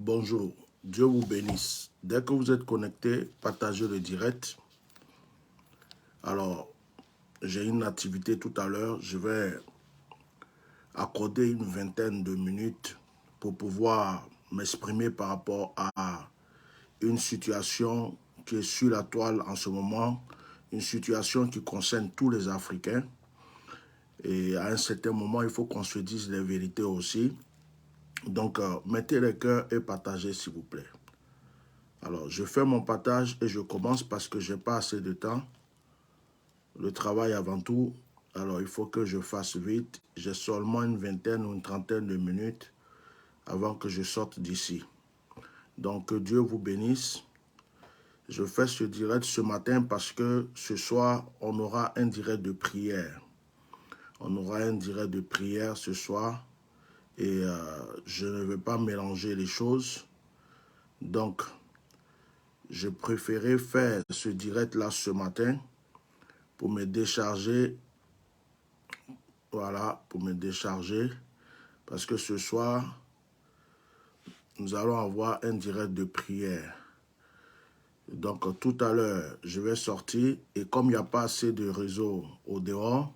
Bonjour, Dieu vous bénisse. Dès que vous êtes connecté, partagez le direct. Alors, j'ai une activité tout à l'heure. Je vais accorder une vingtaine de minutes pour pouvoir m'exprimer par rapport à une situation qui est sur la toile en ce moment, une situation qui concerne tous les Africains. Et à un certain moment, il faut qu'on se dise les vérités aussi. Donc, mettez les cœurs et partagez, s'il vous plaît. Alors, je fais mon partage et je commence parce que je n'ai pas assez de temps. Le travail avant tout. Alors, il faut que je fasse vite. J'ai seulement une vingtaine ou une trentaine de minutes avant que je sorte d'ici. Donc, que Dieu vous bénisse. Je fais ce direct ce matin parce que ce soir, on aura un direct de prière. On aura un direct de prière ce soir et je ne vais pas mélanger les choses. Donc, je préférais faire ce direct-là ce matin pour me décharger. Voilà, pour me décharger. Parce que ce soir, nous allons avoir un direct de prière. Donc, tout à l'heure, je vais sortir. Et comme il n'y a pas assez de réseau au dehors,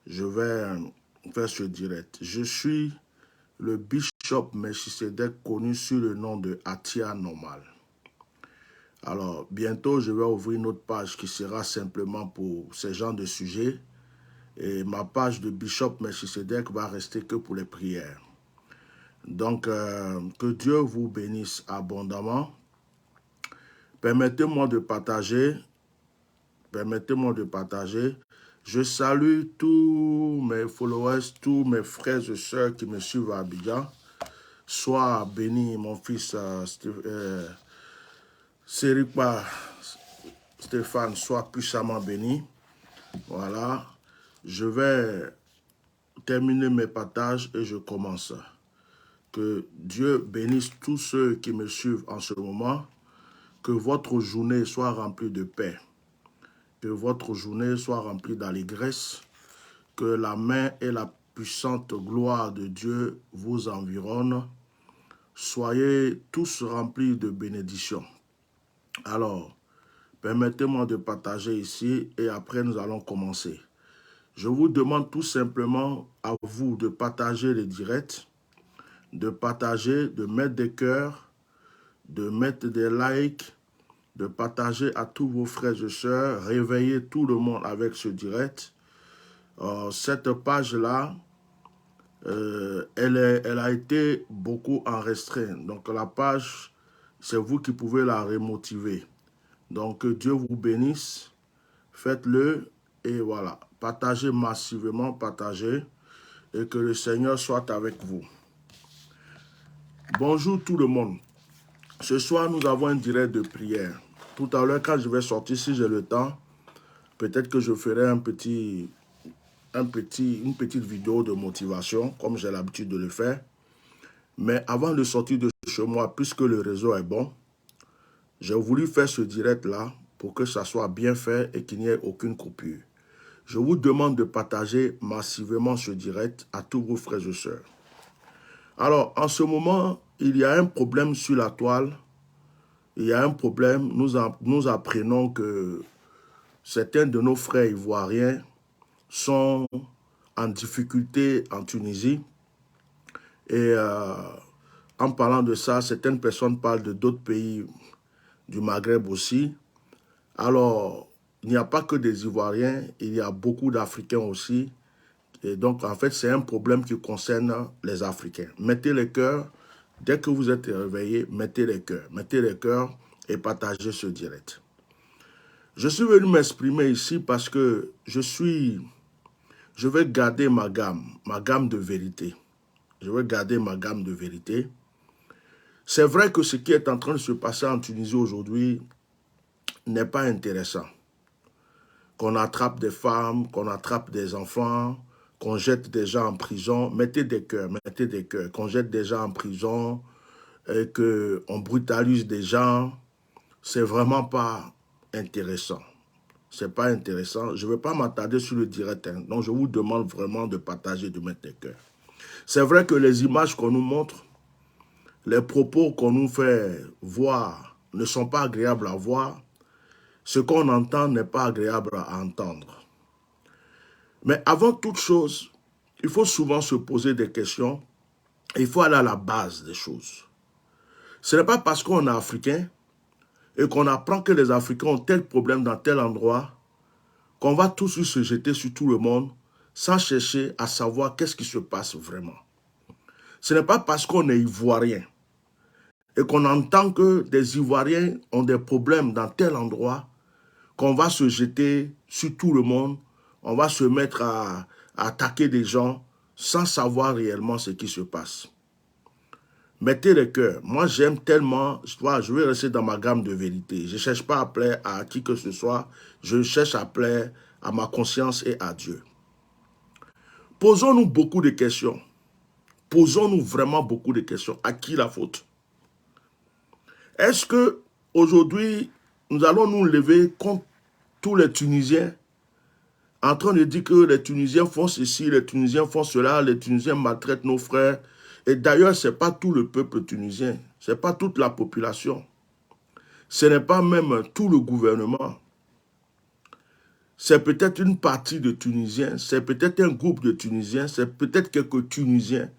je vais faire ce direct. Je suis le Bishop Melchisedec, connu sous le nom de Atia Normal. Alors, bientôt, je vais ouvrir une autre page qui sera simplement pour ce genre de sujets. Et ma page de Bishop Melchisedec va rester que pour les prières. Donc, que Dieu vous bénisse abondamment. Permettez-moi de partager. Permettez-moi de partager. Je salue tous mes followers, tous mes frères et sœurs qui me suivent à Abidjan. Sois béni, mon fils Seripa Stéphane, sois puissamment béni. Voilà. Je vais terminer mes partages et je commence. Que Dieu bénisse tous ceux qui me suivent en ce moment. Que votre journée soit remplie de paix. Que votre journée soit remplie d'allégresse. Que la main et la puissante gloire de Dieu vous environnent. Soyez tous remplis de bénédictions. Alors, permettez-moi de partager ici et après nous allons commencer. Je vous demande tout simplement à vous de partager les directs, de partager, de mettre des cœurs, de mettre des likes, de partager à tous vos frères et sœurs, réveiller tout le monde avec ce direct. Cette page-là, elle a été beaucoup en restreint. Donc la page, c'est vous qui pouvez la remotiver. Donc que Dieu vous bénisse, faites-le et voilà. Partagez massivement, partagez et que le Seigneur soit avec vous. Bonjour tout le monde. Ce soir, nous avons un direct de prière. Tout à l'heure, quand je vais sortir, si j'ai le temps, peut-être que je ferai une petite vidéo de motivation, comme j'ai l'habitude de le faire. Mais avant de sortir de chez moi, puisque le réseau est bon, j'ai voulu faire ce direct-là pour que ça soit bien fait et qu'il n'y ait aucune coupure. Je vous demande de partager massivement ce direct à tous vos frères et sœurs. Alors, en ce moment, il y a un problème sur la toile. Il y a un problème. Nous apprenons que certains de nos frères ivoiriens sont en difficulté en Tunisie. Et en parlant de ça, certaines personnes parlent de d'autres pays du Maghreb aussi. Alors, il n'y a pas que des Ivoiriens, il y a beaucoup d'Africains aussi. Et donc, en fait, c'est un problème qui concerne les Africains. Mettez les cœurs, dès que vous êtes réveillés, mettez les cœurs et partagez ce direct. Je suis venu m'exprimer ici parce que je vais garder ma gamme de vérité. Je vais garder ma gamme de vérité. C'est vrai que ce qui est en train de se passer en Tunisie aujourd'hui n'est pas intéressant. Qu'on attrape des femmes, qu'on attrape des enfants, qu'on jette des gens en prison. Mettez des cœurs. Qu'on jette des gens en prison et qu'on brutalise des gens. C'est vraiment pas intéressant. C'est pas intéressant. Je ne vais pas m'attarder sur le direct. Donc, je vous demande vraiment de partager, de mettre des cœurs. C'est vrai que les images qu'on nous montre les propos qu'on nous fait voir ne sont pas agréables à voir. Ce qu'on entend n'est pas agréable à entendre. Mais avant toute chose, il faut souvent se poser des questions. Il faut aller à la base des choses. Ce n'est pas parce qu'on est africain et qu'on apprend que les Africains ont tel problème dans tel endroit qu'on va tous se jeter sur tout le monde sans chercher à savoir qu'est-ce qui se passe vraiment. Ce n'est pas parce qu'on est ivoirien et qu'on entend que des Ivoiriens ont des problèmes dans tel endroit qu'on va se jeter sur tout le monde, on va se mettre à attaquer des gens sans savoir réellement ce qui se passe. Mettez le cœur. Moi, j'aime tellement, je vais rester dans ma gamme de vérité. Je ne cherche pas à plaire à qui que ce soit, je cherche à plaire à ma conscience et à Dieu. Posons-nous beaucoup de questions. Posons-nous vraiment beaucoup de questions. À qui la faute? Est-ce que aujourd'hui, nous allons nous lever contre tous les Tunisiens en train de dire que les Tunisiens font ceci, les Tunisiens font cela, les Tunisiens maltraitent nos frères? Et d'ailleurs, ce n'est pas tout le peuple tunisien, ce n'est pas toute la population. Ce n'est pas même tout le gouvernement. C'est peut-être une partie de Tunisiens, c'est peut-être un groupe de Tunisiens, c'est peut-être quelques Tunisiens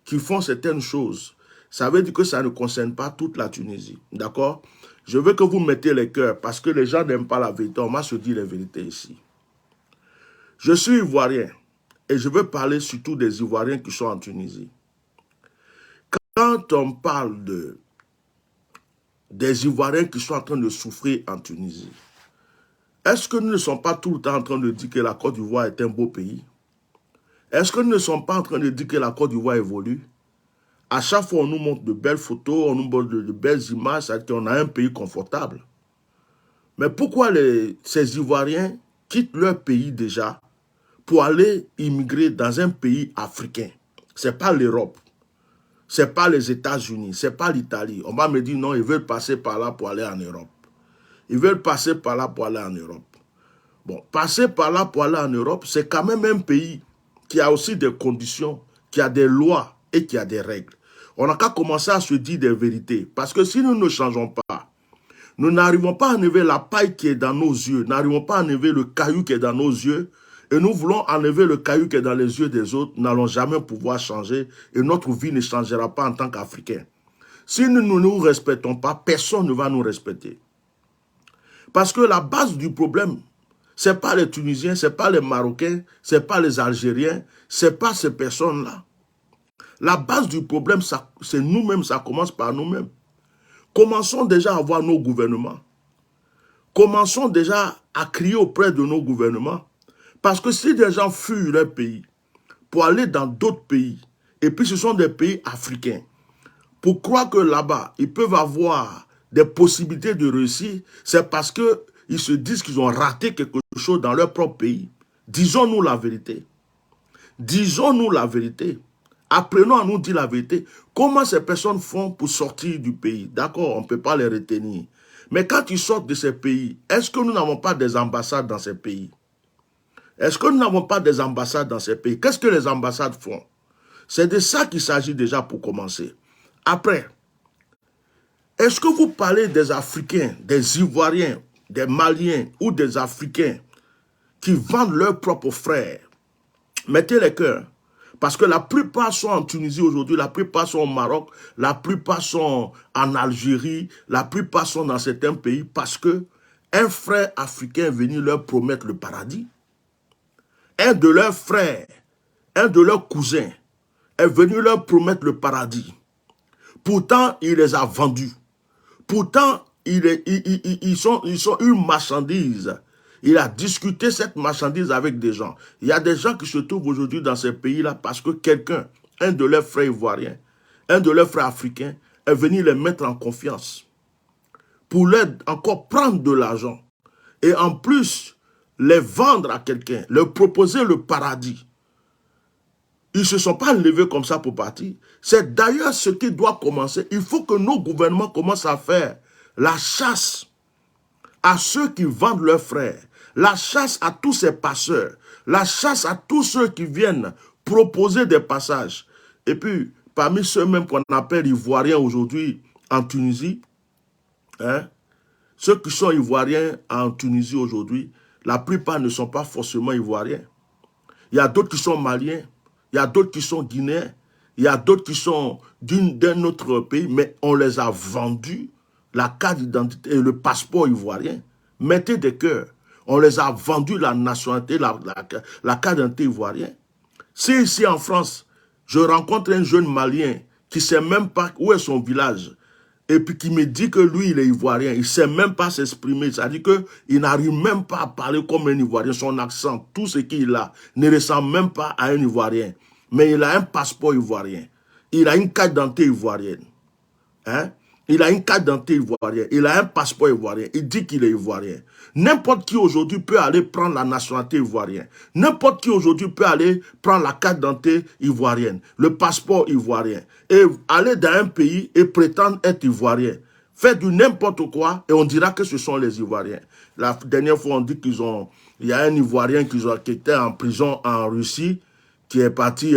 qui font certaines choses. Ça veut dire que ça ne concerne pas toute la Tunisie. D'accord? Je veux que vous mettez les cœurs parce que les gens n'aiment pas la vérité. On va se dire la vérité ici. Je suis ivoirien et je veux parler surtout des Ivoiriens qui sont en Tunisie. Quand on parle des Ivoiriens qui sont en train de souffrir en Tunisie, est-ce que nous ne sommes pas tout le temps en train de dire que la Côte d'Ivoire est un beau pays? Est-ce que nous ne sommes pas en train de dire que la Côte d'Ivoire évolue? À chaque fois, on nous montre de belles photos, on nous montre de belles images, c'est-à-dire qu'on a un pays confortable. Mais pourquoi ces Ivoiriens quittent leur pays déjà pour aller immigrer dans un pays africain? Ce n'est pas l'Europe. Ce n'est pas les États-Unis, ce n'est pas l'Italie. On va me dire non, ils veulent passer par là pour aller en Europe. Ils veulent passer par là pour aller en Europe. Bon, passer par là pour aller en Europe, c'est quand même un pays qui a aussi des conditions, qui a des lois et qui a des règles. On n'a qu'à commencer à se dire des vérités. Parce que si nous ne changeons pas, nous n'arrivons pas à enlever la paille qui est dans nos yeux, n'arrivons pas à enlever le caillou qui est dans nos yeux, et nous voulons enlever le caillou qui est dans les yeux des autres, nous n'allons jamais pouvoir changer et notre vie ne changera pas en tant qu'Africains. Si nous ne nous respectons pas, personne ne va nous respecter. Parce que la base du problème, ce n'est pas les Tunisiens, ce n'est pas les Marocains, ce n'est pas les Algériens, ce n'est pas ces personnes-là. La base du problème, c'est nous-mêmes, ça commence par nous-mêmes. Commençons déjà à voir nos gouvernements. Commençons déjà à crier auprès de nos gouvernements. Parce que si des gens fuient leur pays pour aller dans d'autres pays, et puis ce sont des pays africains, pour croire que là-bas, ils peuvent avoir des possibilités de réussir, c'est parce qu'ils se disent qu'ils ont raté quelque chose dans leur propre pays. Disons-nous la vérité. Disons-nous la vérité. Apprenons à nous dire la vérité. Comment ces personnes font pour sortir du pays? D'accord, on ne peut pas les retenir. Mais quand ils sortent de ces pays, est-ce que nous n'avons pas des ambassades dans ces pays? Est-ce que nous n'avons pas des ambassades dans ces pays? Qu'est-ce que les ambassades font? C'est de ça qu'il s'agit déjà pour commencer. Après, est-ce que vous parlez des Africains, des Ivoiriens, des Maliens ou des Africains qui vendent leurs propres frères? Mettez les cœurs. Parce que la plupart sont en Tunisie aujourd'hui, la plupart sont au Maroc, la plupart sont en Algérie, la plupart sont dans certains pays parce que un frère africain est venu leur promettre le paradis. Un de leurs frères, un de leurs cousins est venu leur promettre le paradis. Pourtant, il les a vendus. Pourtant, ils sont une marchandise. Il a discuté cette marchandise avec des gens. Il y a des gens qui se trouvent aujourd'hui dans ces pays-là parce que quelqu'un, un de leurs frères ivoiriens, un de leurs frères africains, est venu les mettre en confiance pour leur encore prendre de l'argent. Et en plus, les vendre à quelqu'un, leur proposer le paradis. Ils ne se sont pas levés comme ça pour partir. C'est d'ailleurs ce qui doit commencer. Il faut que nos gouvernements commencent à faire la chasse à ceux qui vendent leurs frères, la chasse à tous ces passeurs, la chasse à tous ceux qui viennent proposer des passages. Et puis, parmi ceux même qu'on appelle Ivoiriens aujourd'hui en Tunisie, hein, ceux qui sont Ivoiriens en Tunisie aujourd'hui, la plupart ne sont pas forcément Ivoiriens. Il y a d'autres qui sont Maliens, il y a d'autres qui sont Guinéens, il y a d'autres qui sont d'un autre pays, mais on les a vendus, la carte d'identité et le passeport ivoirien. Mettez des cœurs. On les a vendus la nationalité, la carte d'identité ivoirienne. Si ici en France, je rencontre un jeune Malien qui ne sait même pas où est son village, et puis qui me dit que lui, il est Ivoirien, il ne sait même pas s'exprimer, c'est-à-dire qu'il n'arrive même pas à parler comme un Ivoirien, son accent, tout ce qu'il a, ne ressemble même pas à un Ivoirien. Mais il a un passeport ivoirien, il a une carte d'identité ivoirienne. Hein? Il a une carte d'identité ivoirienne, il a un passeport ivoirien, il dit qu'il est Ivoirien. N'importe qui aujourd'hui peut aller prendre la nationalité ivoirienne. N'importe qui aujourd'hui peut aller prendre la carte d'identité ivoirienne, le passeport ivoirien, et aller dans un pays et prétendre être Ivoirien. Faire du n'importe quoi et on dira que ce sont les Ivoiriens. La dernière fois, on dit il y a un Ivoirien qui était en prison en Russie, qui est parti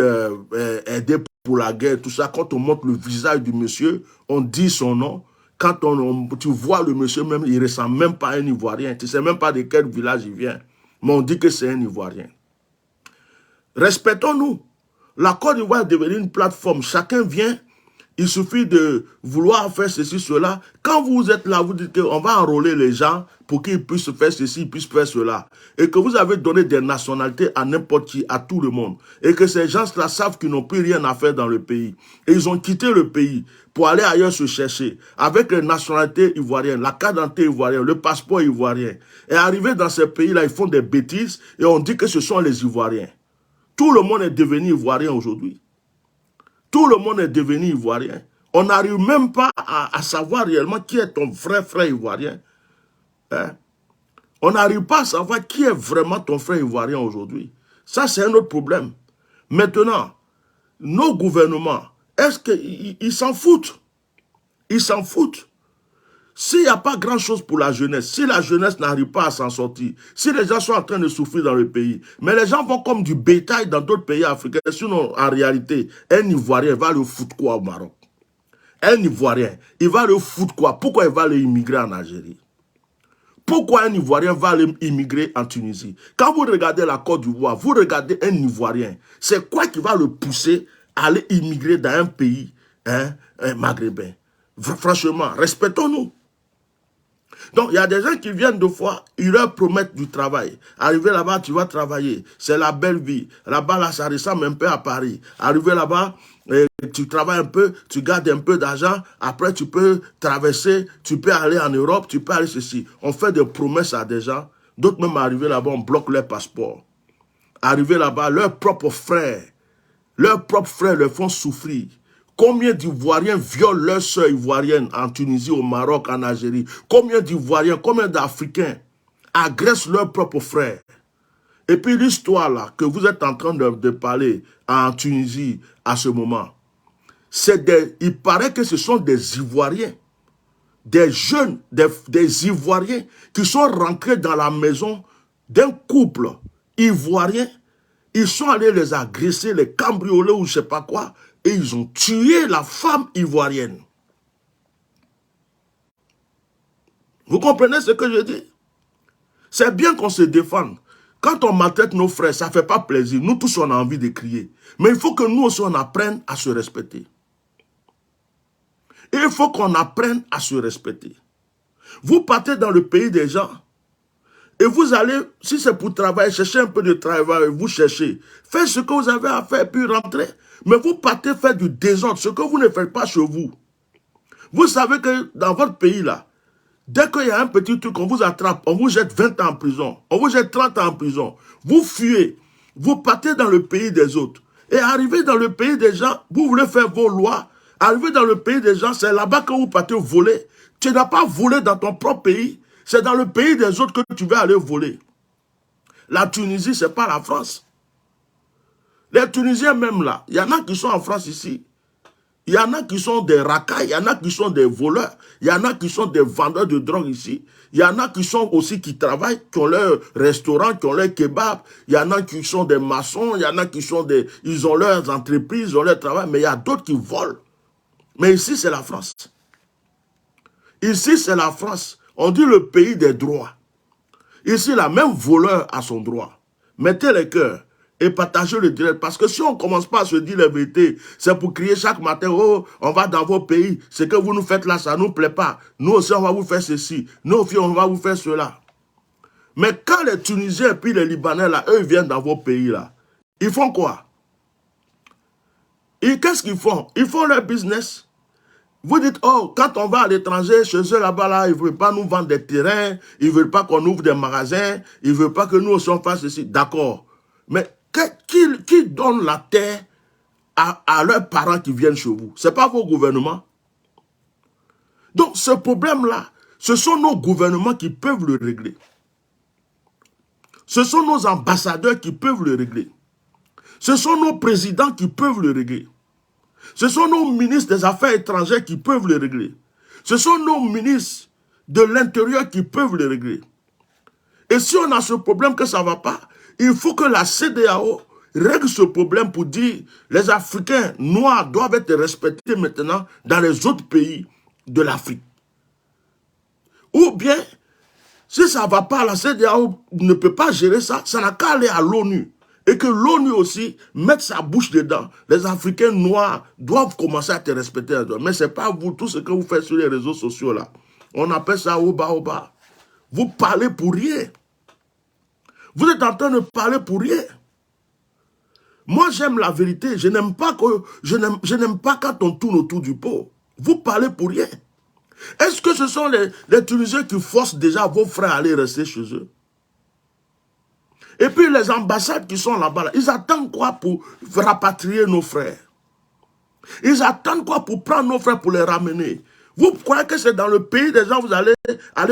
aider pour la guerre, tout ça. Quand on montre le visage du monsieur, on dit son nom. Quand tu vois le monsieur même, il ne ressemble même pas à un Ivoirien. Tu ne sais même pas de quel village il vient. Mais on dit que c'est un Ivoirien. Respectons-nous. La Côte d'Ivoire est devenue une plateforme. Chacun vient. Il suffit de vouloir faire ceci, cela. Quand vous êtes là, vous dites qu'on va enrôler les gens pour qu'ils puissent faire ceci, ils puissent faire cela. Et que vous avez donné des nationalités à n'importe qui, à tout le monde. Et que ces gens-là savent qu'ils n'ont plus rien à faire dans le pays. Et ils ont quitté le pays pour aller ailleurs se chercher. Avec les nationalités ivoiriennes, la carte d'identité ivoirienne, le passeport ivoirien. Et arrivé dans ces pays-là, ils font des bêtises et on dit que ce sont les Ivoiriens. Tout le monde est devenu Ivoirien aujourd'hui. Tout le monde est devenu Ivoirien. On n'arrive même pas à savoir réellement qui est ton vrai frère Ivoirien. Hein? On n'arrive pas à savoir qui est vraiment ton frère Ivoirien aujourd'hui. Ça, c'est un autre problème. Maintenant, nos gouvernements, est-ce qu'ils s'en foutent? Ils s'en foutent. S'il n'y a pas grand-chose pour la jeunesse, si la jeunesse n'arrive pas à s'en sortir, si les gens sont en train de souffrir dans le pays, mais les gens vont comme du bétail dans d'autres pays africains, sinon en réalité, un Ivoirien va le foutre quoi au Maroc? Un Ivoirien, il va le foutre quoi? Pourquoi il va aller immigrer en Algérie? Pourquoi un Ivoirien va aller immigrer en Tunisie? Quand vous regardez la Côte d'Ivoire, vous regardez un Ivoirien, c'est quoi qui va le pousser à aller immigrer dans un pays maghrébin? Franchement, respectons-nous. Donc, il y a des gens qui viennent deux fois, ils leur promettent du travail. Arrivé là-bas, tu vas travailler. C'est la belle vie. Là-bas, là, ça ressemble un peu à Paris. Arrivé là-bas, tu travailles un peu, tu gardes un peu d'argent. Après, tu peux traverser, tu peux aller en Europe, tu peux aller ceci. On fait des promesses à des gens. D'autres même arrivés là-bas, on bloque leur passeport. Arrivés là-bas, leurs propres frères les font souffrir. Combien d'Ivoiriens violent leurs sœurs ivoiriennes en Tunisie, au Maroc, en Algérie? Combien d'Ivoiriens, combien d'Africains agressent leurs propres frères? Et puis l'histoire là, que vous êtes en train de parler en Tunisie à ce moment, il paraît que ce sont des Ivoiriens, des jeunes, des Ivoiriens qui sont rentrés dans la maison d'un couple ivoirien. Ils sont allés les agresser, les cambrioler ou je ne sais pas quoi. Et ils ont tué la femme ivoirienne. Vous comprenez ce que je dis? C'est bien qu'on se défende. Quand on maltraite nos frères, ça ne fait pas plaisir. Nous tous, on a envie de crier. Mais il faut que nous aussi, on apprenne à se respecter. Et il faut qu'on apprenne à se respecter. Vous partez dans le pays des gens. Et vous allez, si c'est pour travailler, chercher un peu de travail, vous cherchez. Faites ce que vous avez à faire, puis rentrez. Mais vous partez faire du désordre, ce que vous ne faites pas chez vous. Vous savez que dans votre pays, là, dès qu'il y a un petit truc, on vous attrape, on vous jette 20 ans en prison, on vous jette 30 ans en prison. Vous fuyez, vous partez dans le pays des autres. Et arrivez dans le pays des gens, vous voulez faire vos lois. Arrivez dans le pays des gens, c'est là-bas que vous partez voler. Tu n'as pas volé dans ton propre pays. C'est dans le pays des autres que tu vas aller voler. La Tunisie, ce n'est pas la France. Les Tunisiens même là, il y en a qui sont en France ici. Il y en a qui sont des racailles, il y en a qui sont des voleurs, il y en a qui sont des vendeurs de drogue ici. Il y en a qui sont aussi qui travaillent, qui ont leur restaurant, qui ont leur kebab. Il y en a qui sont des maçons, il y en a qui sont des... Ils ont leurs entreprises, ils ont leur travail, mais il y a d'autres qui volent. Mais ici, c'est la France. Ici, c'est la France. On dit le pays des droits. Ici, là, même voleur a son droit. Mettez les cœurs et partagez le direct. Parce que si on ne commence pas à se dire la vérité, c'est pour crier chaque matin, oh, on va dans vos pays. Ce que vous nous faites là, ça ne nous plaît pas. Nous aussi, on va vous faire ceci. Nous aussi, on va vous faire cela. Mais quand les Tunisiens et puis les Libanais, là, eux, viennent dans vos pays, là, ils font quoi? Qu'est-ce qu'ils font? Ils font leur business. Vous dites, oh, quand on va à l'étranger, chez eux là-bas, là, ils ne veulent pas nous vendre des terrains, ils ne veulent pas qu'on ouvre des magasins, ils ne veulent pas que nous aussi on fasse ceci. D'accord. Mais qui donne la terre à leurs parents qui viennent chez vous? Ce n'est pas vos gouvernements. Donc, ce problème-là, ce sont nos gouvernements qui peuvent le régler. Ce sont nos ambassadeurs qui peuvent le régler. Ce sont nos présidents qui peuvent le régler. Ce sont nos ministres des Affaires étrangères qui peuvent le régler. Ce sont nos ministres de l'Intérieur qui peuvent le régler. Et si on a ce problème que ça ne va pas, il faut que la CEDEAO règle ce problème pour dire les Africains noirs doivent être respectés maintenant dans les autres pays de l'Afrique. Ou bien, si ça ne va pas, la CEDEAO ne peut pas gérer ça, ça n'a qu'à aller à l'ONU. Et que l'ONU aussi mette sa bouche dedans. Les Africains noirs doivent commencer à te respecter. Mais ce n'est pas vous, tout ce que vous faites sur les réseaux sociaux là. On appelle ça oba. Vous parlez pour rien. Vous êtes en train de parler pour rien. Moi, j'aime la vérité. Je n'aime pas quand on tourne autour du pot. Vous parlez pour rien. Est-ce que ce sont les Tunisiens qui forcent déjà vos frères à aller rester chez eux? Et puis les ambassades qui sont là-bas, ils attendent quoi pour rapatrier nos frères? Ils attendent quoi pour prendre nos frères pour les ramener? Vous croyez que c'est dans le pays des gens, vous allez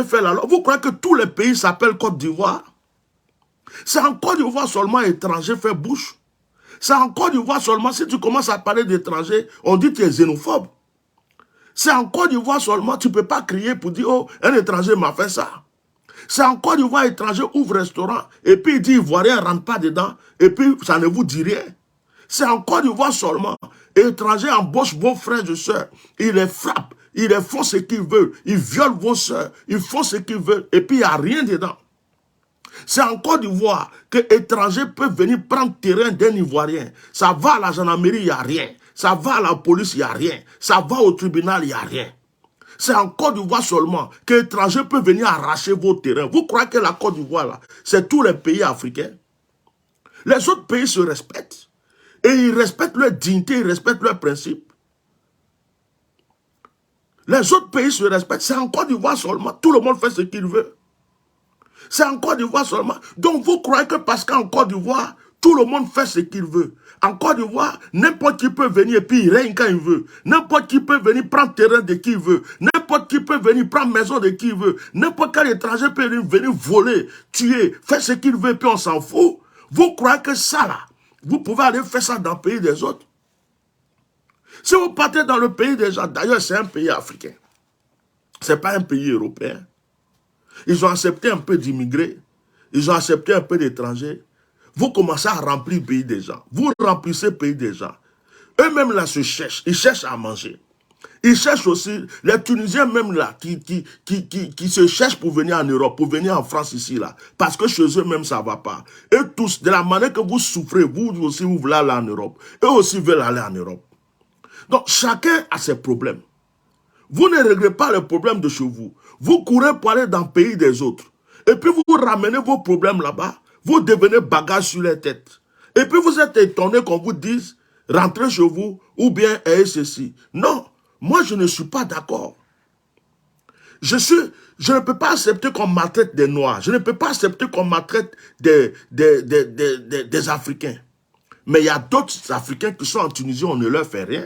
faire la loi? Vous croyez que tous les pays s'appellent Côte d'Ivoire? C'est en Côte d'Ivoire seulement étranger fait bouche. C'est en Côte d'Ivoire seulement, si tu commences à parler d'étrangers, on dit que tu es xénophobe. C'est en Côte d'Ivoire seulement, tu ne peux pas crier pour dire, oh, un étranger m'a fait ça. C'est en Côte d'Ivoire, étranger ouvre restaurant, et puis il dit, Ivoirien ne rentre pas dedans, et puis ça ne vous dit rien. C'est en Côte d'Ivoire seulement, étranger embauche vos frères et sœurs, ils les frappent, ils les font ce qu'ils veulent, ils violent vos sœurs, ils font ce qu'ils veulent, et puis il n'y a rien dedans. C'est en Côte d'Ivoire que étrangers peuvent venir prendre terrain d'un Ivoirien. Ça va à la gendarmerie, il n'y a rien. Ça va à la police, il n'y a rien. Ça va au tribunal, il n'y a rien. C'est en Côte d'Ivoire seulement que l'étranger peut venir arracher vos terrains. Vous croyez que la Côte d'Ivoire, là, c'est tous les pays africains? Les autres pays se respectent. Et ils respectent leur dignité, ils respectent leurs principes. Les autres pays se respectent. C'est en Côte d'Ivoire seulement. Tout le monde fait ce qu'il veut. C'est en Côte d'Ivoire seulement. Donc vous croyez que parce qu'en Côte d'Ivoire, tout le monde fait ce qu'il veut. En Côte d'Ivoire, n'importe qui peut venir et puis il règne quand il veut. N'importe qui peut venir prendre terrain de qui il veut. N'importe qui peut venir prendre maison de qui il veut. N'importe quel étranger peut venir voler, tuer, faire ce qu'il veut et puis on s'en fout. Vous croyez que ça là, vous pouvez aller faire ça dans le pays des autres? Si vous partez dans le pays des gens, d'ailleurs c'est un pays africain. Ce n'est pas un pays européen. Ils ont accepté un peu d'immigrés. Ils ont accepté un peu d'étrangers. Vous commencez à remplir le pays des gens. Vous remplissez le pays des gens. Eux-mêmes là se cherchent. Ils cherchent à manger. Ils cherchent aussi, les Tunisiens même là, qui se cherchent pour venir en Europe, pour venir en France ici là. Parce que chez eux même ça ne va pas. Eux tous, de la manière que vous souffrez, vous aussi vous voulez aller en Europe. Eux aussi veulent aller en Europe. Donc chacun a ses problèmes. Vous ne réglez pas les problèmes de chez vous. Vous courez pour aller dans le pays des autres. Et puis vous ramenez vos problèmes là-bas. Vous devenez bagage sur les têtes. Et puis vous êtes étonné qu'on vous dise, rentrez chez vous, ou bien ayez ceci. Non, moi je ne suis pas d'accord. Je ne peux pas accepter qu'on maltraite des Noirs. Je ne peux pas accepter qu'on maltraite des Africains. Mais il y a d'autres Africains qui sont en Tunisie, on ne leur fait rien.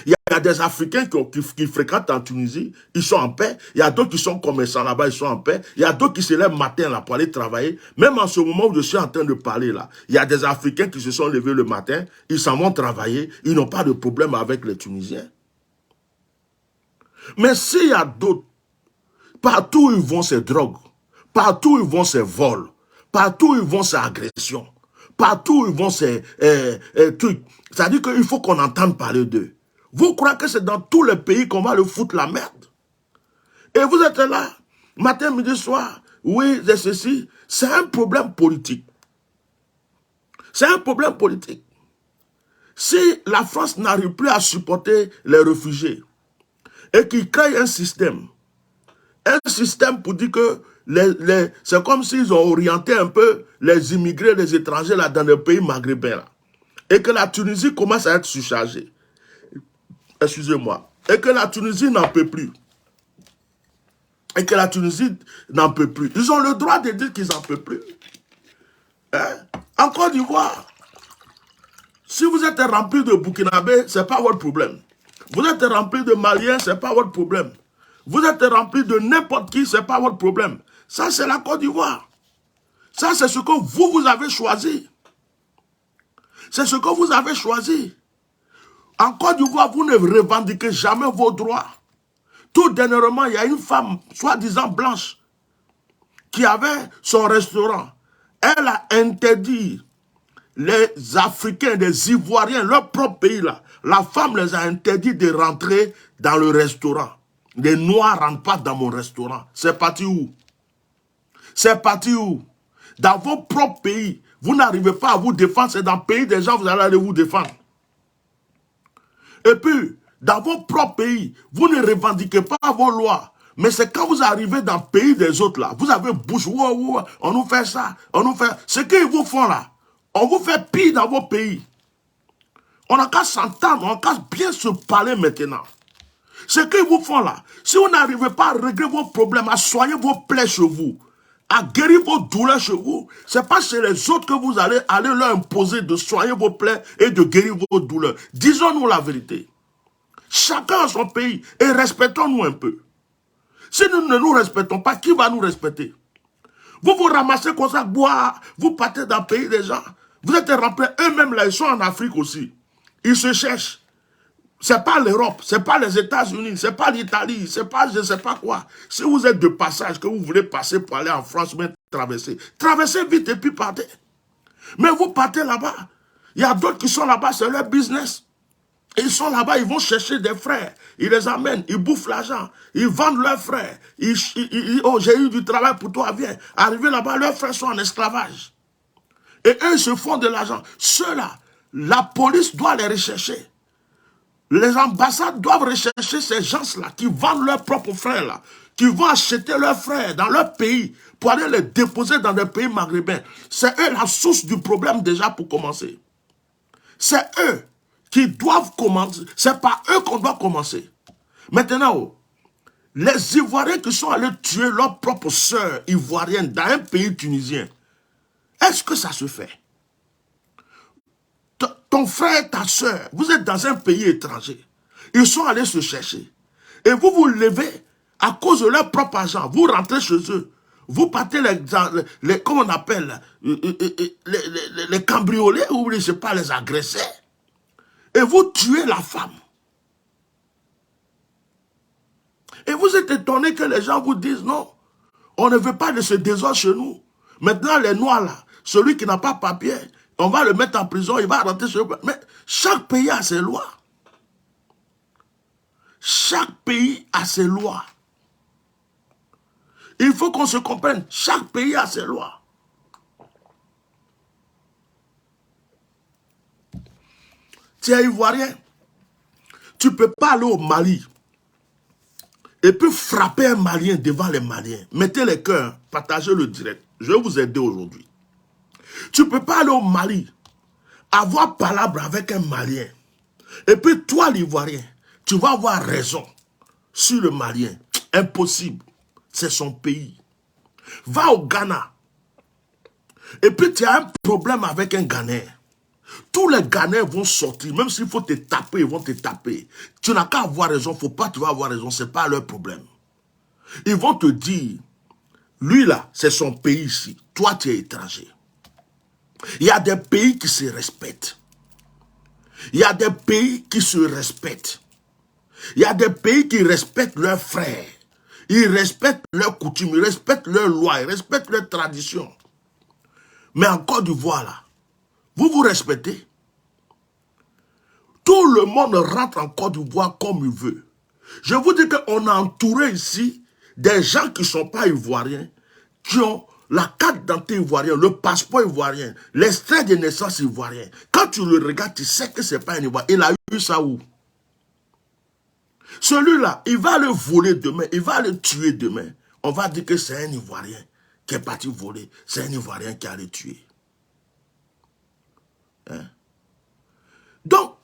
Il y a des Africains qui fréquentent en Tunisie, ils sont en paix. Il y a d'autres qui sont commerçants là-bas, ils sont en paix. Il y a d'autres qui se lèvent matin là pour aller travailler. Même en ce moment où je suis en train de parler là, il y a des Africains qui se sont levés le matin, ils s'en vont travailler, ils n'ont pas de problème avec les Tunisiens. Mais s'il y a d'autres, partout où ils vont, c'est drogue. Partout où ils vont, c'est vol. Partout où ils vont, c'est agression. Partout où ils vont, c'est truc. C'est-à-dire qu'il faut qu'on entende parler d'eux. Vous croyez que c'est dans tous les pays qu'on va le foutre la merde? Et vous êtes là, matin, midi, soir. Oui, c'est ceci. C'est un problème politique. C'est un problème politique. Si la France n'arrive plus à supporter les réfugiés et qu'il crée un système pour dire que c'est comme s'ils ont orienté un peu les immigrés, les étrangers là, dans les pays maghrébins là, et que la Tunisie commence à être surchargée. Excusez-moi. Et que la Tunisie n'en peut plus. Et que la Tunisie n'en peut plus. Ils ont le droit de dire qu'ils n'en peuvent plus. Hein? En Côte d'Ivoire, si vous êtes rempli de Burkinabés, ce n'est pas votre problème. Vous êtes rempli de Maliens, ce n'est pas votre problème. Vous êtes rempli de n'importe qui, ce n'est pas votre problème. Ça, c'est la Côte d'Ivoire. Ça, c'est ce que vous avez choisi. C'est ce que vous avez choisi. En Côte d'Ivoire, vous ne revendiquez jamais vos droits. Tout dernièrement, il y a une femme, soi-disant blanche, qui avait son restaurant. Elle a interdit les Africains, les Ivoiriens, leur propre pays là. La femme les a interdit de rentrer dans le restaurant. Les Noirs ne rentrent pas dans mon restaurant. C'est parti où? C'est parti où? Dans vos propres pays, vous n'arrivez pas à vous défendre. C'est dans le pays des gens, vous allez aller vous défendre. Et puis, dans vos propres pays, vous ne revendiquez pas vos lois. Mais c'est quand vous arrivez dans le pays des autres là, vous avez bouche, on nous fait ça, on nous fait... Ce qu'ils vous font là, on vous fait pire dans vos pays. On n'a qu'à s'entendre, on n'a qu'à bien se parler maintenant. Ce qu'ils vous font là, si vous n'arrivez pas à régler vos problèmes, à soigner vos plaies chez vous, à guérir vos douleurs chez vous, c'est pas chez les autres que vous allez leur imposer de soigner vos plaies et de guérir vos douleurs. Disons-nous la vérité. Chacun a son pays et respectons-nous un peu. Si nous ne nous respectons pas, qui va nous respecter? Vous vous ramassez comme ça, boire, vous partez dans le pays des gens. Vous êtes remplis, eux-mêmes là, ils sont en Afrique aussi. Ils se cherchent. C'est pas l'Europe, c'est pas les États-Unis, c'est pas l'Italie, c'est pas je ne sais pas quoi. Si vous êtes de passage, que vous voulez passer pour aller en France, mais traverser. Traversez vite et puis partez. Mais vous partez là-bas. Il y a d'autres qui sont là-bas, c'est leur business. Ils sont là-bas, ils vont chercher des frères. Ils les amènent, ils bouffent l'argent. Ils vendent leurs frères. Oh, j'ai eu du travail pour toi, viens. Arrivé là-bas, leurs frères sont en esclavage. Et eux, ils se font de l'argent. Ceux-là, la police doit les rechercher. Les ambassades doivent rechercher ces gens-là qui vendent leurs propres frères, là, qui vont acheter leurs frères dans leur pays pour aller les déposer dans des pays maghrébins. C'est eux la source du problème déjà pour commencer. C'est eux qui doivent commencer. C'est par eux qu'on doit commencer. Maintenant, les Ivoiriens qui sont allés tuer leurs propres sœurs ivoiriennes dans un pays tunisien, est-ce que ça se fait? Ton frère, ta soeur, vous êtes dans un pays étranger. Ils sont allés se chercher. Et vous vous levez à cause de leur propre argent. Vous rentrez chez eux. Vous partez comment on appelle, les cambriolés ou je ne sais pas, les agressés. Et vous tuez la femme. Et vous êtes étonné que les gens vous disent non. On ne veut pas de ce désordre chez nous. Maintenant, les Noirs là, celui qui n'a pas papier, on va le mettre en prison, il va rentrer chez eux. Mais chaque pays a ses lois. Chaque pays a ses lois. Il faut qu'on se comprenne. Chaque pays a ses lois. Tu es ivoirien. Tu ne peux pas aller au Mali et puis frapper un Malien devant les Maliens. Mettez les cœurs, partagez le direct. Je vais vous aider aujourd'hui. Tu ne peux pas aller au Mali, avoir palabre avec un Malien. Et puis toi, l'Ivoirien, tu vas avoir raison sur le Malien. Impossible. C'est son pays. Va au Ghana. Et puis tu as un problème avec un Ghanéen. Tous les Ghanéens vont sortir, même s'il faut te taper, ils vont te taper. Tu n'as qu'à avoir raison, il ne faut pas tu vas avoir raison, ce n'est pas leur problème. Ils vont te dire, lui là, c'est son pays ici, toi tu es étranger. Il y a des pays qui se respectent. Il y a des pays qui se respectent. Il y a des pays qui respectent leurs frères. Ils respectent leurs coutumes, ils respectent leurs lois, ils respectent leurs traditions. Mais en Côte d'Ivoire là, vous vous respectez. Tout le monde rentre en Côte d'Ivoire comme il veut. Je vous dis qu'on a entouré ici des gens qui ne sont pas ivoiriens, qui ont la carte d'identité ivoirienne, le passeport ivoirien, l'extrait de naissance ivoirien. Quand tu le regardes, tu sais que ce n'est pas un Ivoirien. Il a eu ça où? Celui-là, il va le voler demain, il va le tuer demain. On va dire que c'est un Ivoirien qui est parti voler. C'est un Ivoirien qui a le tué. Hein? Donc,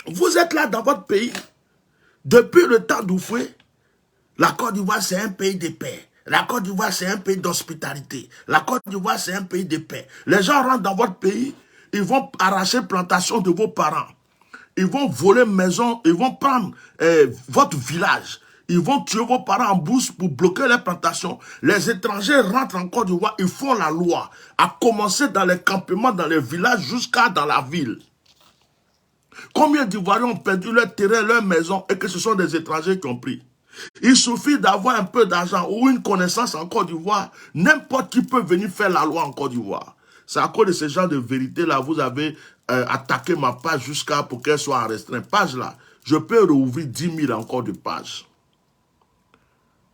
vous êtes là dans votre pays. Depuis le temps d'Oufoué, la Côte d'Ivoire, c'est un pays de paix. La Côte d'Ivoire, c'est un pays d'hospitalité. La Côte d'Ivoire, c'est un pays de paix. Les gens rentrent dans votre pays, ils vont arracher plantation de vos parents. Ils vont voler maison, ils vont prendre votre village. Ils vont tuer vos parents en bourse pour bloquer les plantations. Les étrangers rentrent en Côte d'Ivoire, ils font la loi. À commencer dans les campements, dans les villages, jusqu'à dans la ville. Combien d'Ivoiriens ont perdu leur terrain, leur maison, et que ce sont des étrangers qui ont pris? Il suffit d'avoir un peu d'argent ou une connaissance en Côte d'Ivoire. N'importe qui peut venir faire la loi en Côte d'Ivoire. C'est à cause de ce genre de vérité-là, vous avez attaqué ma page jusqu'à pour qu'elle soit en restreint. Page là, je peux rouvrir 10 000 encore de pages.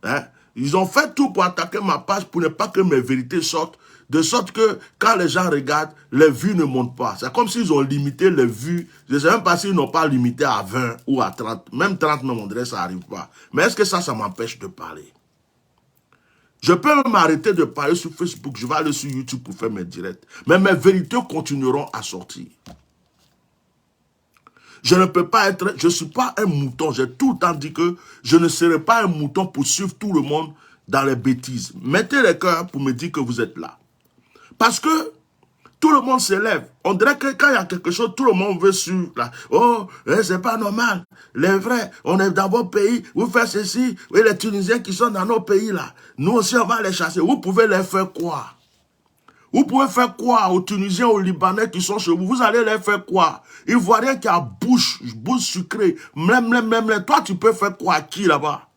Hein? Ils ont fait tout pour attaquer ma page pour ne pas que mes vérités sortent. De sorte que quand les gens regardent, les vues ne montent pas. C'est comme s'ils ont limité les vues. Je ne sais même pas s'ils n'ont pas limité à 20 ou à 30. Même 30, même on dirait ça n'arrive pas. Mais est-ce que ça m'empêche de parler? Je peux m'arrêter de parler sur Facebook. Je vais aller sur YouTube pour faire mes directs. Mais mes vérités continueront à sortir. Je ne peux pas être... Je ne suis pas un mouton. J'ai tout le temps dit que je ne serai pas un mouton pour suivre tout le monde dans les bêtises. Mettez les cœurs pour me dire que vous êtes là. Parce que tout le monde s'élève. On dirait que quand il y a quelque chose, tout le monde veut suivre. Là. Oh, c'est pas normal. Les vrais, on est dans vos pays, vous faites ceci. Et les Tunisiens qui sont dans nos pays là, nous aussi on va les chasser. Vous pouvez les faire quoi? Vous pouvez faire quoi aux Tunisiens, aux Libanais qui sont chez vous? Vous allez les faire quoi? Ivoiriens qui a bouche sucrée. Même. Toi, tu peux faire quoi à qui là-bas?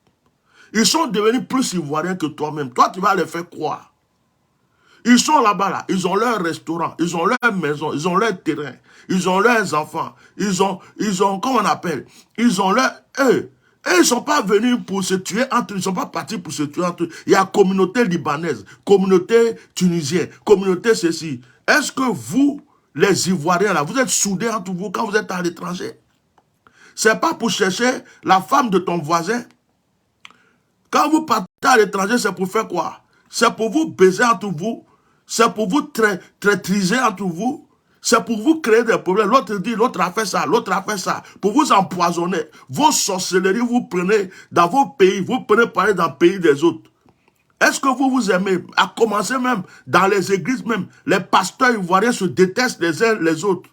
Ils sont devenus plus Ivoiriens que toi-même. Toi, tu vas les faire quoi? Ils sont là-bas, là. Ils ont leur restaurant, ils ont leur maison, ils ont leur terrain, ils ont leurs enfants, ils ont, comment on appelle? Ils ont leur... Eux, ils ne sont pas venus pour se tuer entre eux, ils ne sont pas partis pour se tuer entre eux. Il y a communauté libanaise, communauté tunisienne, communauté ceci. Est-ce que vous, les Ivoiriens, là, vous êtes soudés entre vous quand vous êtes à l'étranger? C'est pas pour chercher la femme de ton voisin. Quand vous partez à l'étranger, c'est pour faire quoi? C'est pour vous baiser entre vous. C'est pour vous traîtriser entre vous. C'est pour vous créer des problèmes. L'autre dit, l'autre a fait ça, l'autre a fait ça. Pour vous empoisonner. Vos sorcelleries, vous prenez dans vos pays, vous prenez parler dans le pays des autres. Est-ce que vous vous aimez? À commencer même, dans les églises même, les pasteurs ivoiriens se détestent les uns les autres.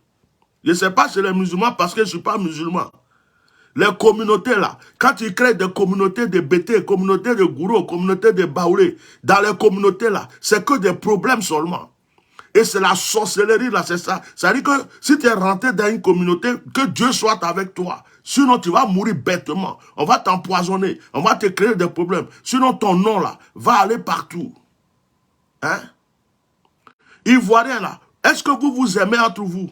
Je ne sais pas chez les musulmans parce que je ne suis pas musulman. Les communautés là, quand ils créent des communautés de Bété, communautés de Gourou, communautés de Baoulé, dans les communautés là, c'est que des problèmes seulement. Et c'est la sorcellerie là, c'est ça. Ça veut dire que si tu es rentré dans une communauté, que Dieu soit avec toi. Sinon tu vas mourir bêtement. On va t'empoisonner, on va te créer des problèmes. Sinon ton nom là va aller partout. Hein? Ivoiriens là, est-ce que vous vous aimez entre vous?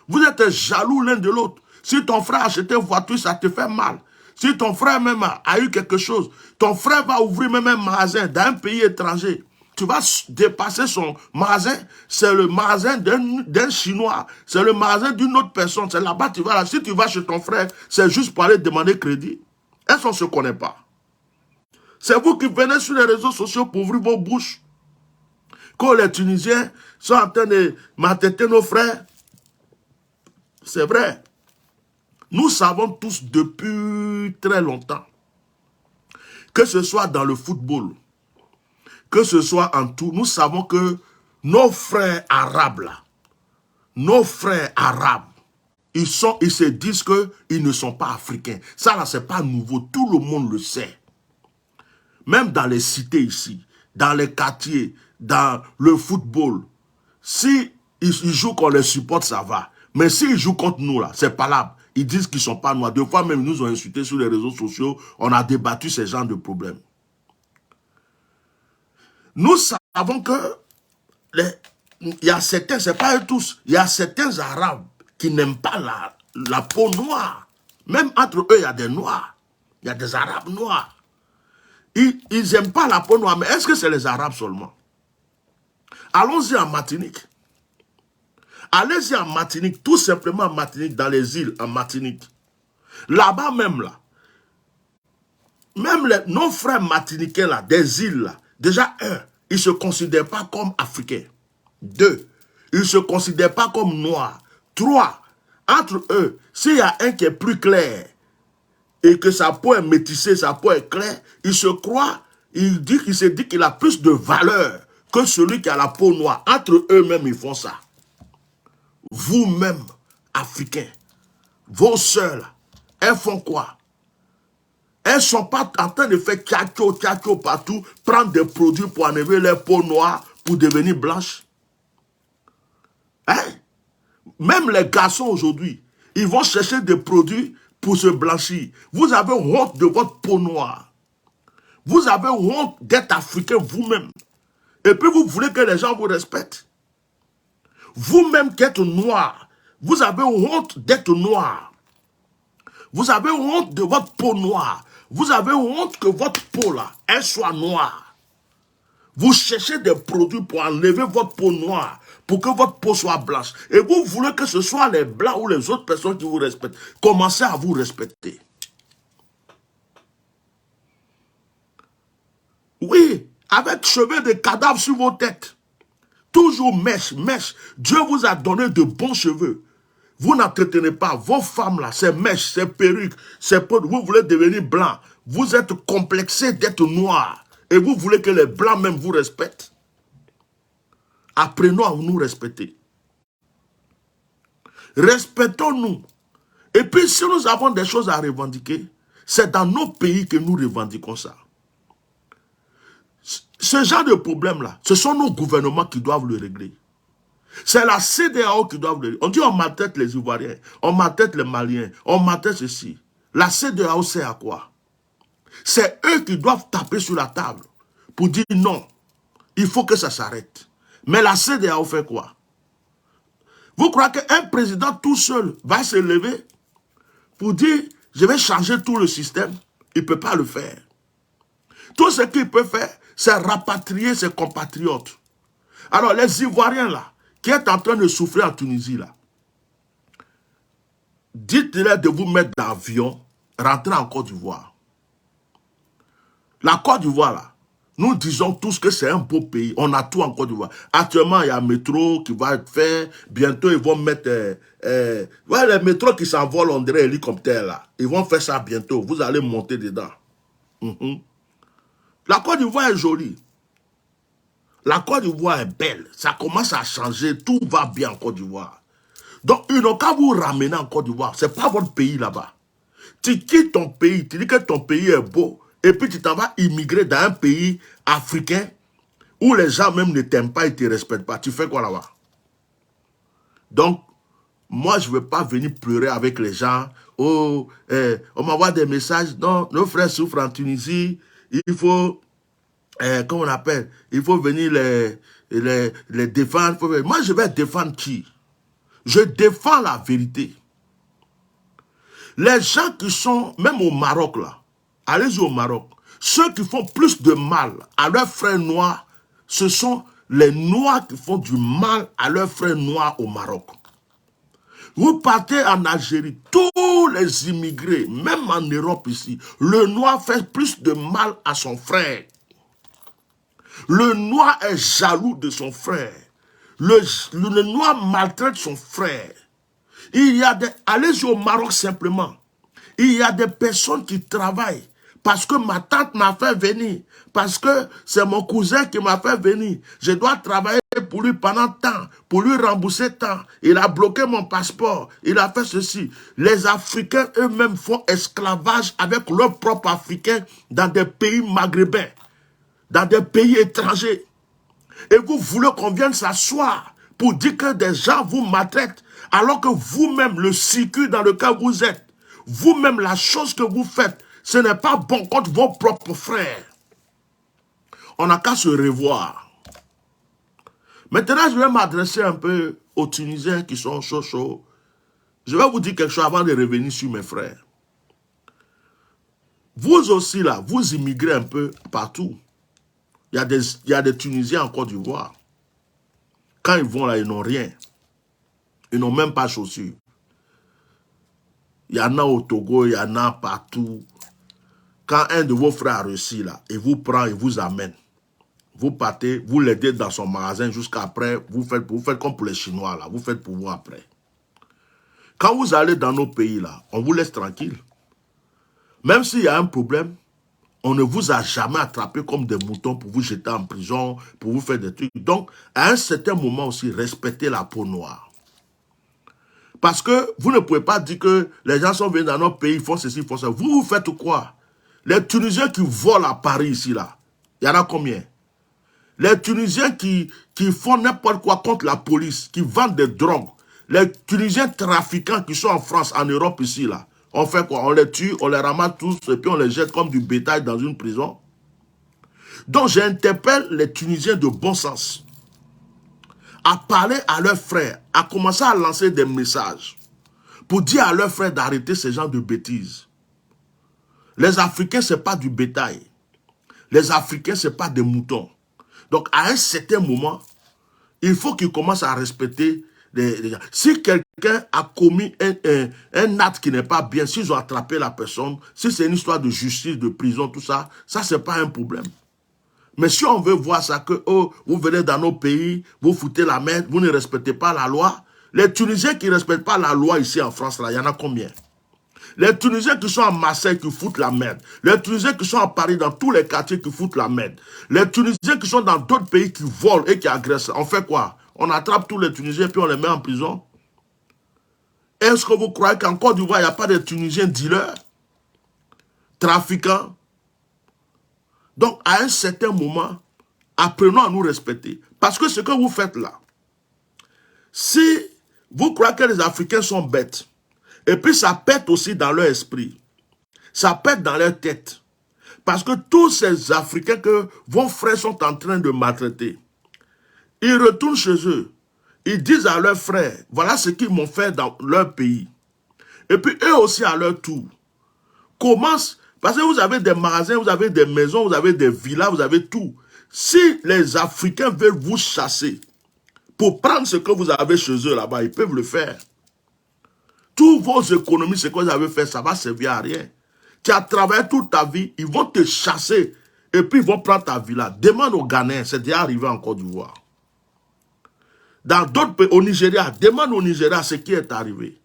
Vous êtes jaloux l'un de l'autre. Si ton frère a acheté une voiture, ça te fait mal. Si ton frère même a eu quelque chose, ton frère va ouvrir même un magasin dans un pays étranger. Tu vas dépasser son magasin, c'est le magasin d'un Chinois, c'est le magasin d'une autre personne. C'est là-bas tu vas là. Si tu vas chez ton frère, c'est juste pour aller demander crédit. Est-ce qu'on ne se connaît pas? C'est vous qui venez sur les réseaux sociaux pour ouvrir vos bouches. Quand les Tunisiens sont en train de maltraiter nos frères, c'est vrai. Nous savons tous depuis très longtemps, que ce soit dans le football, que ce soit en tout, nous savons que nos frères arabes là, nos frères arabes, ils se disent qu'ils ne sont pas africains. Ça là, c'est pas nouveau. Tout le monde le sait. Même dans les cités ici, dans les quartiers, dans le football, si ils jouent qu'on les supporte, ça va. Mais s'ils jouent contre nous, là, c'est pas là. Ils disent qu'ils ne sont pas noirs. Deux fois même, ils nous ont insultés sur les réseaux sociaux. On a débattu ces genres de problèmes. Nous savons que il y a certains, c'est pas eux tous, il y a certains Arabes qui n'aiment pas la peau noire. Même entre eux, il y a des Noirs. Il y a des Arabes noirs. Ils n'aiment pas la peau noire, mais est-ce que c'est les Arabes seulement? Allons-y en Martinique. Allez-y en Martinique, tout simplement en Martinique, dans les îles, en Martinique. Là-bas même, là, même nos frères martiniquais, là, des îles, là, déjà, un, ils ne se considèrent pas comme africains. Deux, ils ne se considèrent pas comme noirs. Trois, entre eux, s'il y a un qui est plus clair et que sa peau est métissée, sa peau est claire, il se croit, il se dit qu'il a plus de valeur que celui qui a la peau noire. Entre eux-mêmes, ils font ça. Vous-même, Africains, vos sœurs, elles font quoi? Elles ne sont pas en train de faire tchatcho partout, prendre des produits pour enlever leur peau noire pour devenir blanche. Hein? Même les garçons aujourd'hui, ils vont chercher des produits pour se blanchir. Vous avez honte de votre peau noire. Vous avez honte d'être africain vous-même. Et puis vous voulez que les gens vous respectent. Vous-même qui êtes noir, vous avez honte d'être noir. Vous avez honte de votre peau noire. Vous avez honte que votre peau là, elle soit noire. Vous cherchez des produits pour enlever votre peau noire, pour que votre peau soit blanche. Et vous voulez que ce soit les blancs ou les autres personnes qui vous respectent. Commencez à vous respecter. Oui, avec cheveux de cadavres sur vos têtes. Toujours mèche. Dieu vous a donné de bons cheveux. Vous n'entretenez pas vos femmes là, ces mèches, ces perruques, vous voulez devenir blanc. Vous êtes complexé d'être noir. Et vous voulez que les blancs même vous respectent. Apprenons à nous respecter. Respectons-nous. Et puis si nous avons des choses à revendiquer, c'est dans nos pays que nous revendiquons ça. Ce genre de problème-là, ce sont nos gouvernements qui doivent le régler. C'est la CEDEAO qui doit le régler. On dit on maltraite les Ivoiriens, on maltraite les Maliens, on maltraite ceci. La CEDEAO sert à quoi? C'est eux qui doivent taper sur la table pour dire non, il faut que ça s'arrête. Mais la CEDEAO fait quoi? Vous croyez qu'un président tout seul va se lever pour dire je vais changer tout le système? Il ne peut pas le faire. Tout ce qu'il peut faire, c'est rapatrier ses compatriotes. Alors les Ivoiriens là, qui est en train de souffrir en Tunisie là, dites-leur de vous mettre dans l'avion, rentrer en Côte d'Ivoire. La Côte d'Ivoire là, nous disons tous que c'est un beau pays, on a tout en Côte d'Ivoire. Actuellement, il y a un métro qui va être fait, bientôt ils vont mettre, ouais, les métros qui s'envolent, on dirait hélicoptère là, ils vont faire ça bientôt, vous allez monter dedans. La Côte d'Ivoire est jolie. La Côte d'Ivoire est belle. Ça commence à changer. Tout va bien en Côte d'Ivoire. Donc, ils n'ont qu'à vous ramener en Côte d'Ivoire. Ce n'est pas votre pays là-bas. Tu quittes ton pays. Tu dis que ton pays est beau. Et puis, tu t'en vas immigrer dans un pays africain où les gens même ne t'aiment pas et ne te respectent pas. Tu fais quoi là-bas? Donc, moi, je ne veux pas venir pleurer avec les gens. Oh, on m'envoie des messages. Non, nos frères souffrent en Tunisie. Il faut... comment on appelle? Il faut venir les défendre. Moi, je vais défendre qui? Je défends la vérité. Les gens qui sont, même au Maroc, là, allez-y au Maroc, ceux qui font plus de mal à leurs frères noirs, ce sont les Noirs qui font du mal à leurs frères noirs au Maroc. Vous partez en Algérie, tous les immigrés, même en Europe ici, le Noir fait plus de mal à son frère. Le Noir est jaloux de son frère. Le Noir maltraite son frère. Il y a des... Allez au Maroc simplement. Il y a des personnes qui travaillent parce que ma tante m'a fait venir. Parce que c'est mon cousin qui m'a fait venir. Je dois travailler pour lui pendant tant, pour lui rembourser tant. Il a bloqué mon passeport, il a fait ceci. Les Africains eux-mêmes font esclavage avec leurs propres Africains dans des pays maghrébins, dans des pays étrangers. Et vous voulez qu'on vienne s'asseoir pour dire que des gens vous maltraitent, alors que vous-même, le circuit dans lequel vous êtes, vous-même, la chose que vous faites, ce n'est pas bon contre vos propres frères. On n'a qu'à se revoir. Maintenant, je vais m'adresser un peu aux Tunisiens qui sont chauds. Je vais vous dire quelque chose avant de revenir sur mes frères. Vous aussi, là, vous immigrez un peu partout. Il y a des Tunisiens en Côte d'Ivoire. Quand ils vont là, ils n'ont rien. Ils n'ont même pas chaussures. Il y en a au Togo, il y en a partout. Quand un de vos frères a réussi là, il vous prend, il vous amène. Vous partez, vous l'aidez dans son magasin jusqu'à après, vous faites comme pour les Chinois là, vous faites pour vous après. Quand vous allez dans nos pays là, on vous laisse tranquille. Même s'il y a un problème, on ne vous a jamais attrapé comme des moutons pour vous jeter en prison, pour vous faire des trucs. Donc, à un certain moment aussi, respectez la peau noire. Parce que vous ne pouvez pas dire que les gens sont venus dans notre pays, ils font ceci, ils font ça. Vous faites quoi? Les Tunisiens qui volent à Paris ici, là, il y en a combien? Les Tunisiens qui font n'importe quoi contre la police, qui vendent des drogues. Les Tunisiens trafiquants qui sont en France, en Europe ici, là. On fait quoi? On les tue, on les ramasse tous et puis on les jette comme du bétail dans une prison. Donc j'interpelle les Tunisiens de bon sens à parler à leurs frères, à commencer à lancer des messages pour dire à leurs frères d'arrêter ces gens de bêtises. Les Africains, ce n'est pas du bétail. Les Africains, ce n'est pas des moutons. Donc à un certain moment, il faut qu'ils commencent à respecter les gens. Si quelqu'un a commis un acte qui n'est pas bien, s'ils ont attrapé la personne, si c'est une histoire de justice, de prison, tout ça, ça c'est pas un problème. Mais si on veut voir ça que, oh, vous venez dans nos pays, vous foutez la merde, vous ne respectez pas la loi, les Tunisiens qui ne respectent pas la loi ici en France, là, il y en a combien? Les Tunisiens qui sont à Marseille qui foutent la merde. Les Tunisiens qui sont à Paris dans tous les quartiers qui foutent la merde. Les Tunisiens qui sont dans d'autres pays qui volent et qui agressent. On fait quoi? On attrape tous les Tunisiens puis on les met en prison. Est-ce que vous croyez qu'en Côte d'Ivoire, il n'y a pas de Tunisiens dealers, trafiquants? Donc, à un certain moment, apprenons à nous respecter. Parce que ce que vous faites là, si vous croyez que les Africains sont bêtes, et puis ça pète aussi dans leur esprit, ça pète dans leur tête. Parce que tous ces Africains que vos frères sont en train de maltraiter, ils retournent chez eux. Ils disent à leurs frères, voilà ce qu'ils m'ont fait dans leur pays. Et puis eux aussi à leur tour commencent, parce que vous avez des magasins, vous avez des maisons, vous avez des villas, vous avez tout. Si les Africains veulent vous chasser pour prendre ce que vous avez chez eux là-bas, ils peuvent le faire. Toutes vos économies, ce que vous avez fait, ça va servir à rien. Tu as travaillé toute ta vie, ils vont te chasser et puis ils vont prendre ta villa. Demande aux Ghanéens, c'est déjà arrivé en Côte d'Ivoire. Dans d'autres pays, au Nigeria, demande au Nigeria ce qui est arrivé.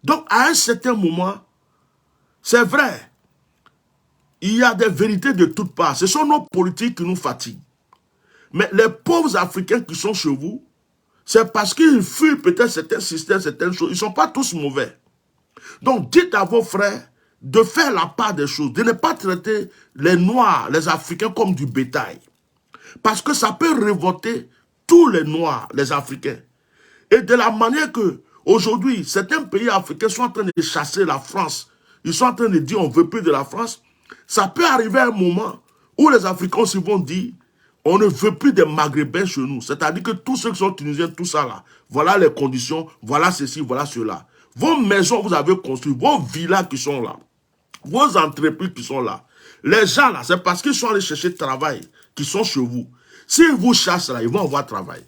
Donc, à un certain moment, c'est vrai, il y a des vérités de toutes parts. Ce sont nos politiques qui nous fatiguent. Mais les pauvres Africains qui sont chez vous, c'est parce qu'ils fuient peut-être certains systèmes, certaines choses. Ils ne sont pas tous mauvais. Donc, dites à vos frères de faire la part des choses, de ne pas traiter les Noirs, les Africains comme du bétail. Parce que ça peut révolter tous les Noirs, les Africains. Et de la manière que, aujourd'hui, certains pays africains sont en train de chasser la France, ils sont en train de dire on ne veut plus de la France, ça peut arriver à un moment où les Africains aussi vont dire on ne veut plus des Maghrébins chez nous. C'est-à-dire que tous ceux qui sont tunisiens, tout ça là, voilà les conditions, voilà ceci, voilà cela. Vos maisons, vous avez construit, vos villas qui sont là, vos entreprises qui sont là, les gens là, c'est parce qu'ils sont allés chercher travail, qui sont chez vous. S'ils vous chassent là, ils vont avoir travail.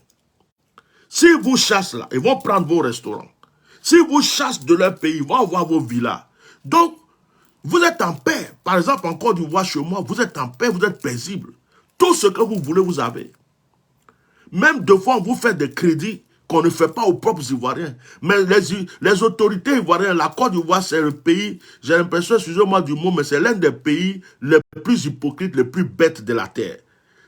S'ils vous chassent là, ils vont prendre vos restaurants. S'ils vous chassent de leur pays, ils vont avoir vos villas. Donc, vous êtes en paix. Par exemple, en Côte d'Ivoire, chez moi, vous êtes en paix, vous êtes paisible. Tout ce que vous voulez, vous avez. Même deux fois, on vous fait des crédits qu'on ne fait pas aux propres Ivoiriens. Mais les autorités ivoiriennes, la Côte d'Ivoire, c'est le pays, j'ai l'impression, excusez-moi du mot, mais c'est l'un des pays les plus hypocrites, les plus bêtes de la terre.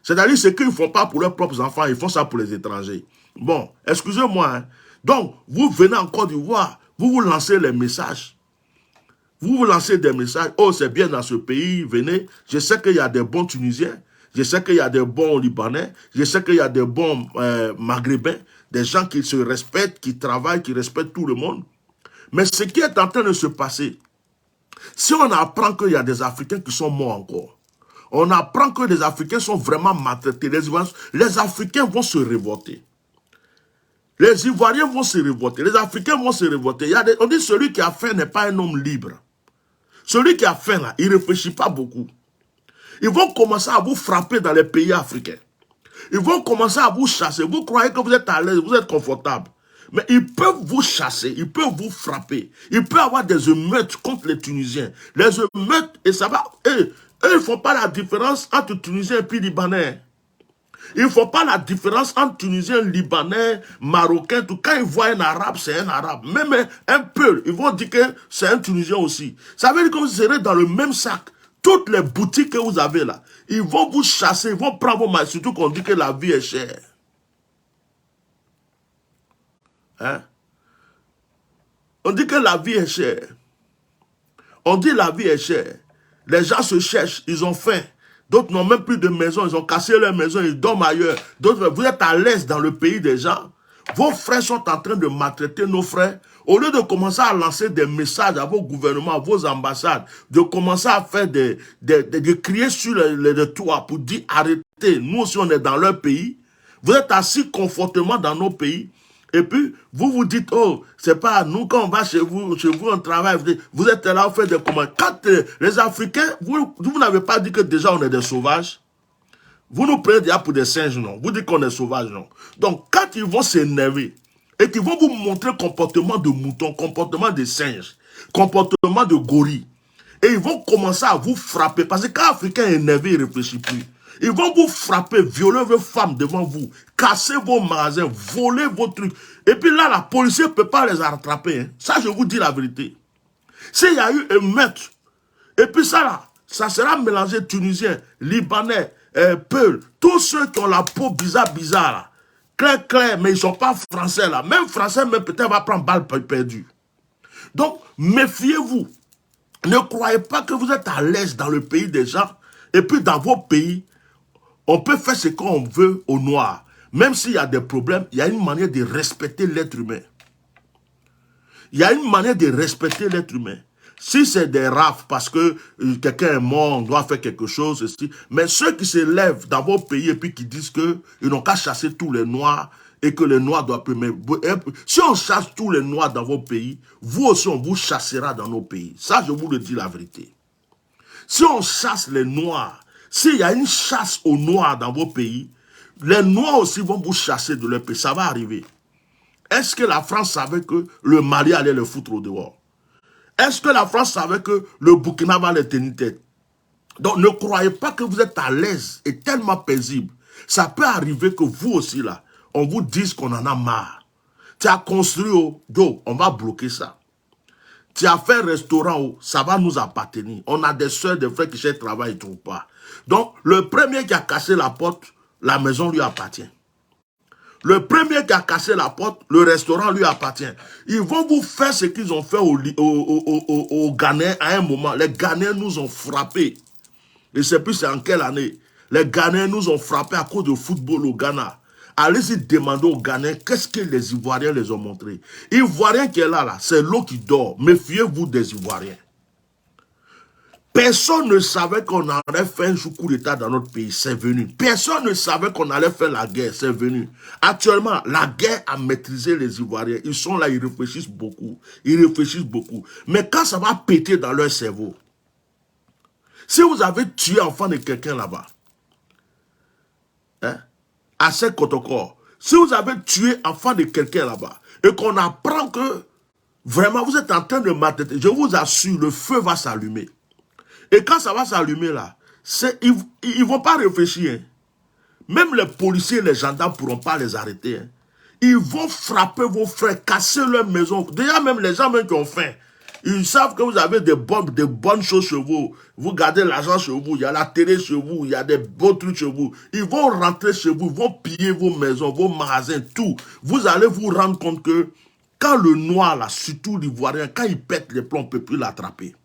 C'est-à-dire ce qu'ils ne font pas pour leurs propres enfants, ils font ça pour les étrangers. Bon, excusez-moi. Hein. Donc, vous venez en Côte d'Ivoire, vous vous lancez les messages. Vous vous lancez des messages. Oh, c'est bien dans ce pays, venez. Je sais qu'il y a des bons Tunisiens. Je sais qu'il y a des bons Libanais. Je sais qu'il y a des bons Maghrébins. Des gens qui se respectent, qui travaillent, qui respectent tout le monde. Mais ce qui est en train de se passer, si on apprend qu'il y a des Africains qui sont morts encore, on apprend que les Africains sont vraiment maltraités, les Africains vont se révolter. Les Ivoiriens vont se révolter, les Africains vont se révolter. On dit celui qui a faim n'est pas un homme libre. Celui qui a faim là, il ne réfléchit pas beaucoup. Ils vont commencer à vous frapper dans les pays africains. Ils vont commencer à vous chasser. Vous croyez que vous êtes à l'aise, vous êtes confortable. Mais ils peuvent vous chasser, ils peuvent vous frapper. Il peut y avoir des émeutes contre les Tunisiens. Les émeutes, et ça va... Eux, ils ne font pas la différence entre Tunisiens et puis Libanais. Ils ne font pas la différence entre Tunisiens, Libanais, Marocains. Tout. Quand ils voient un Arabe, c'est un Arabe. Même un peu, ils vont dire que c'est un Tunisien aussi. Ça veut dire que vous serez dans le même sac. Toutes les boutiques que vous avez là, ils vont vous chasser, ils vont prendre vos mains. Surtout qu'on dit que la vie est chère. Hein? On dit que la vie est chère. On dit la vie est chère. Les gens se cherchent, ils ont faim. D'autres n'ont même plus de maison, ils ont cassé leur maison, ils dorment ailleurs. D'autres, vous êtes à l'aise dans le pays des gens. Vos frères sont en train de maltraiter nos frères. Au lieu de commencer à lancer des messages à vos gouvernements, à vos ambassades, de commencer à faire de crier sur les toits pour dire arrêtez, nous aussi on est dans leur pays. Vous êtes assis confortablement dans nos pays. Et puis, vous vous dites, oh, c'est pas nous, quand on va chez vous on travaille, vous êtes là, vous faites des commandes. Quand les Africains, vous n'avez pas dit que déjà on est des sauvages. Vous nous prenez déjà pour des singes, non. Vous dites qu'on est sauvages, non. Donc, quand ils vont s'énerver et qu'ils vont vous montrer comportement de mouton, comportement de singe, comportement de gorille, et ils vont commencer à vous frapper, parce que quand l'Africain est énervé, il ne réfléchit plus. Ils vont vous frapper, violer vos femmes devant vous, casser vos magasins, voler vos trucs. Et puis là, la police ne peut pas les rattraper. Hein. Ça, je vous dis la vérité. S'il y a eu un meurtre, et puis ça là, ça sera mélangé Tunisien, Libanais, Peul, tous ceux qui ont la peau bizarre, là. Clair, mais ils ne sont pas français là. Même français, même peut-être va prendre balle perdue. Donc, méfiez-vous. Ne croyez pas que vous êtes à l'aise dans le pays des gens, et puis dans vos pays, on peut faire ce qu'on veut au noir. Même s'il y a des problèmes, il y a une manière de respecter l'être humain. Il y a une manière de respecter l'être humain. Si c'est des rafles parce que quelqu'un est mort, on doit faire quelque chose, aussi. Mais ceux qui se lèvent dans vos pays et puis qui disent qu'ils n'ont qu'à chasser tous les noirs et que les noirs doivent... Si on chasse tous les noirs dans vos pays, vous aussi on vous chassera dans nos pays. Ça, je vous le dis la vérité. Si on chasse les noirs, s'il y a une chasse aux noirs dans vos pays, les noirs aussi vont vous chasser de leur pays. Ça va arriver. Est-ce que la France savait que le Mali allait le foutre au dehors? Est-ce que la France savait que le Burkina va les tenir tête? Donc ne croyez pas que vous êtes à l'aise et tellement paisible. Ça peut arriver que vous aussi là, on vous dise qu'on en a marre. Tu as construit, on va bloquer ça. Tu as fait un restaurant, ça va nous appartenir. On a des soeurs, des frères qui cherchent travail, ils ne trouvent pas. Donc, le premier qui a cassé la porte, la maison lui appartient. Le premier qui a cassé la porte, le restaurant lui appartient. Ils vont vous faire ce qu'ils ont fait aux Ghanéens à un moment. Les Ghanéens nous ont frappés. Je ne sais plus c'est en quelle année. Les Ghanéens nous ont frappés à cause de football au Ghana. Allez-y demander aux Ghanéens qu'est-ce que les Ivoiriens les ont montré. Ivoirien qui est là, c'est l'eau qui dort. Méfiez-vous des Ivoiriens. Personne ne savait qu'on allait faire un coup d'État dans notre pays, c'est venu. Personne ne savait qu'on allait faire la guerre, c'est venu. Actuellement, la guerre a maîtrisé les Ivoiriens. Ils sont là, ils réfléchissent beaucoup. Ils réfléchissent beaucoup. Mais quand ça va péter dans leur cerveau, si vous avez tué l'enfant de quelqu'un là-bas, hein, à cette Kotoko, si vous avez tué l'enfant de quelqu'un là-bas, et qu'on apprend que vraiment vous êtes en train de maltraiter, je vous assure, le feu va s'allumer. Et quand ça va s'allumer là, ils ne vont pas réfléchir. Hein. Même les policiers et les gendarmes ne pourront pas les arrêter. Hein. Ils vont frapper vos frères, casser leur maison. Déjà même les gens même qui ont faim, Ils savent que vous avez des bonnes choses chez vous. Vous gardez l'argent chez vous, il y a la télé chez vous, il y a des beaux trucs chez vous. Ils vont rentrer chez vous, ils vont piller vos maisons, vos magasins, tout. Vous allez vous rendre compte que quand le noir, là, surtout l'ivoirien, quand il pète les plombs, on ne peut plus l'attraper.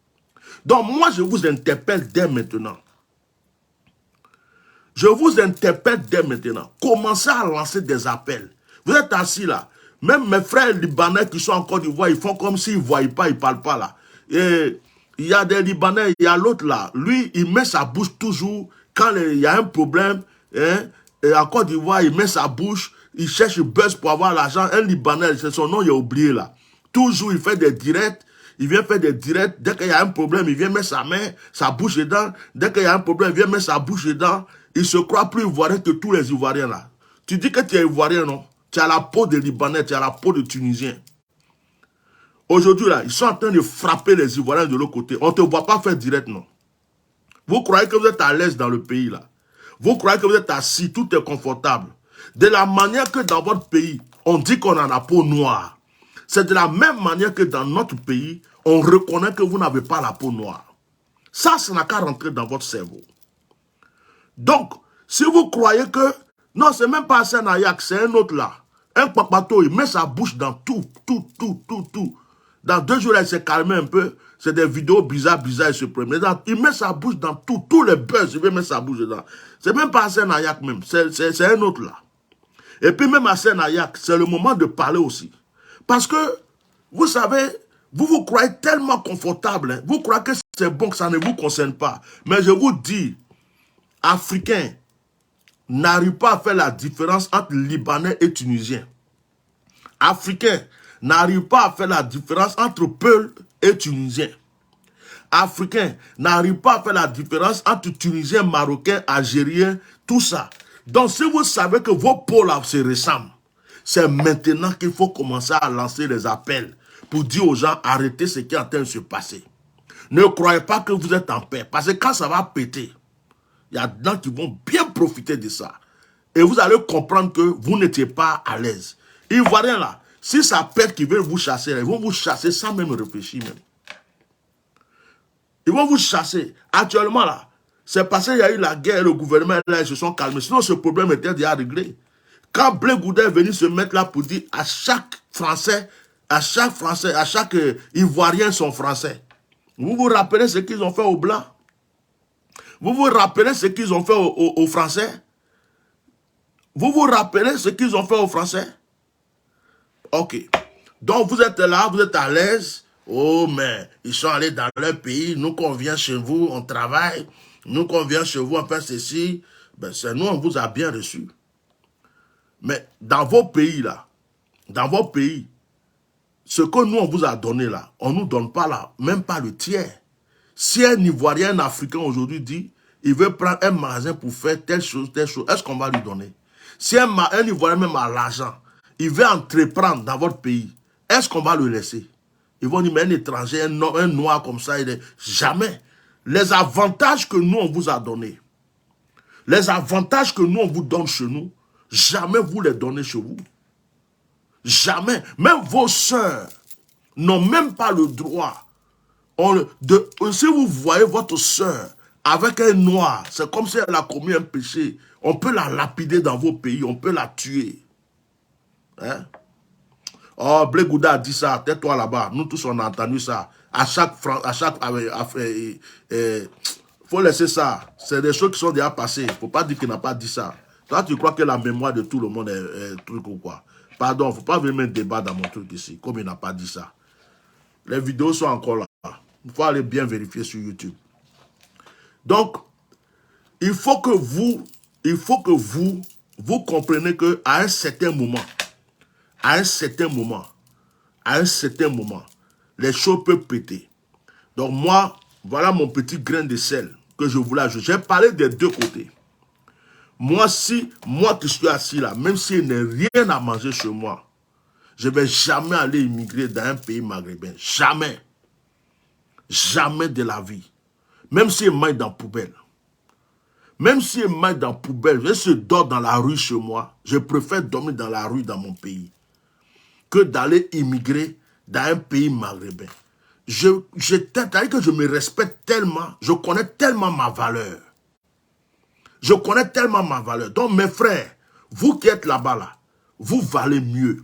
Donc moi, je vous interpelle dès maintenant. Je vous interpelle dès maintenant. Commencez à lancer des appels. Vous êtes assis là. Même mes frères libanais qui sont en Côte d'Ivoire, ils font comme s'ils ne voient pas, ils ne parlent pas là. Et il y a des Libanais, il y a l'autre là. Lui, il met sa bouche toujours. Quand il y a un problème, hein, et en Côte d'Ivoire, il met sa bouche, il cherche, il buzz pour avoir l'argent. Un Libanais, c'est son nom, il a oublié là. Toujours, il fait des directs. Il vient faire des directs. Dès qu'il y a un problème, il vient mettre sa main, sa bouche dedans. Dès qu'il y a un problème, il vient mettre sa bouche dedans. Il se croit plus ivoirien que tous les Ivoiriens là. Tu dis que tu es ivoirien, non? Tu as la peau de Libanais, tu as la peau de Tunisien. Aujourd'hui là, ils sont en train de frapper les Ivoiriens de l'autre côté. On ne te voit pas faire direct, non? Vous croyez que vous êtes à l'aise dans le pays là? Vous croyez que vous êtes assis, tout est confortable. De la manière que dans votre pays, on dit qu'on a la peau noire. C'est de la même manière que dans notre pays, on reconnaît que vous n'avez pas la peau noire. Ça n'a qu'à rentrer dans votre cerveau. Donc, si vous croyez que... Non, c'est même pas un Ayak, c'est un autre là. Un papato, il met sa bouche dans tout. Dans 2 jours, il s'est calmé un peu. C'est des vidéos bizarres, il se promène. Il met sa bouche dans tout. Tous les buzz, il veut mettre sa bouche dedans. C'est même pas un Ayak même. C'est un autre là. Et puis même à Ayak, c'est le moment de parler aussi. Parce que, vous savez, vous vous croyez tellement confortable. Hein. Vous croyez que c'est bon, que ça ne vous concerne pas. Mais je vous dis, Africains n'arrivent pas à faire la différence entre Libanais et Tunisiens. Africains n'arrivent pas à faire la différence entre Peul et Tunisiens. Africains n'arrivent pas à faire la différence entre Tunisiens, Marocains, Algériens, tout ça. Donc si vous savez que vos peaux là se ressemblent, c'est maintenant qu'il faut commencer à lancer les appels pour dire aux gens, arrêtez ce qui est en train de se passer. Ne croyez pas que vous êtes en paix, parce que quand ça va péter, il y a des gens qui vont bien profiter de ça. Et vous allez comprendre que vous n'étiez pas à l'aise. Ils voient rien là. Si ça pète qu'ils veulent vous chasser, ils vont vous chasser sans même réfléchir même. Ils vont vous chasser. Actuellement là, c'est parce qu'il y a eu la guerre, le gouvernement là, ils se sont calmés. Sinon ce problème était déjà réglé. Quand Blé Gouda est venu se mettre là pour dire à chaque Français, à chaque Ivoirien sont Français. Vous vous rappelez ce qu'ils ont fait aux Blancs? Vous vous rappelez ce qu'ils ont fait aux Français? Vous vous rappelez ce qu'ils ont fait aux Français? Ok. Donc vous êtes là, vous êtes à l'aise. Oh mais ils sont allés dans leur pays. Nous qu'on vient chez vous, on travaille. Nous qu'on vient chez vous, on fait ceci. Ben c'est nous, on vous a bien reçus. Mais dans vos pays là, dans vos pays, ce que nous on vous a donné là, on ne nous donne pas là, même pas le tiers. Si un Ivoirien, un Africain aujourd'hui dit, il veut prendre un magasin pour faire telle chose, est-ce qu'on va lui donner? Si un Ivoirien même a l'argent, il veut entreprendre dans votre pays, est-ce qu'on va le laisser? Ils vont dire, mais un étranger, un noir comme ça, jamais. Les avantages que nous on vous a donnés, les avantages que nous on vous donne chez nous, jamais vous les donnez chez vous. Jamais. Même vos sœurs n'ont même pas le droit. Si vous voyez votre sœur avec un noir, c'est comme si elle a commis un péché. On peut la lapider dans vos pays, on peut la tuer. Hein? Oh, Blé Gouda a dit ça, tais-toi là-bas. Nous tous on a entendu ça. Faut laisser ça. C'est des choses qui sont déjà passées. Faut pas dire qu'il n'a pas dit ça. Toi, tu crois que la mémoire de tout le monde est truc ou quoi? Pardon, faut pas venir mettre débat dans mon truc ici, comme il n'a pas dit ça. Les vidéos sont encore là. Il faut aller bien vérifier sur YouTube. Donc, il faut que vous compreniez qu'à un certain moment, les choses peuvent péter. Donc moi, voilà mon petit grain de sel que je voulais ajouter. J'ai parlé des deux côtés. Moi qui suis assis là, même s'il n'y a rien à manger chez moi, je ne vais jamais aller immigrer dans un pays maghrébin. Jamais. Jamais de la vie. Même s'il mange dans la poubelle. Même s'il mange dans la poubelle, je se dors dans la rue chez moi. Je préfère dormir dans la rue dans mon pays que d'aller immigrer dans un pays maghrébin. c'est-à-dire que je me respecte tellement, je connais tellement ma valeur. Je connais tellement ma valeur. Donc mes frères, vous qui êtes là-bas, là, vous valez mieux.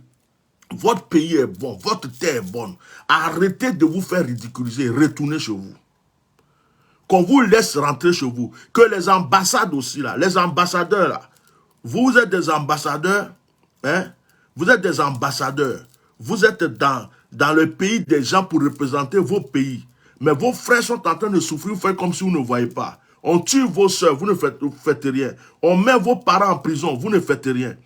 Votre pays est bon, votre terre est bonne. Arrêtez de vous faire ridiculiser, retournez chez vous. Qu'on vous laisse rentrer chez vous. Que les ambassades aussi, là, les ambassadeurs, là, vous êtes des ambassadeurs, hein? Vous êtes des ambassadeurs. Vous êtes dans le pays des gens pour représenter vos pays. Mais vos frères sont en train de souffrir, vous faites comme si vous ne voyez pas. On tue vos soeurs, vous ne faites rien. On met vos parents en prison, vous ne faites rien.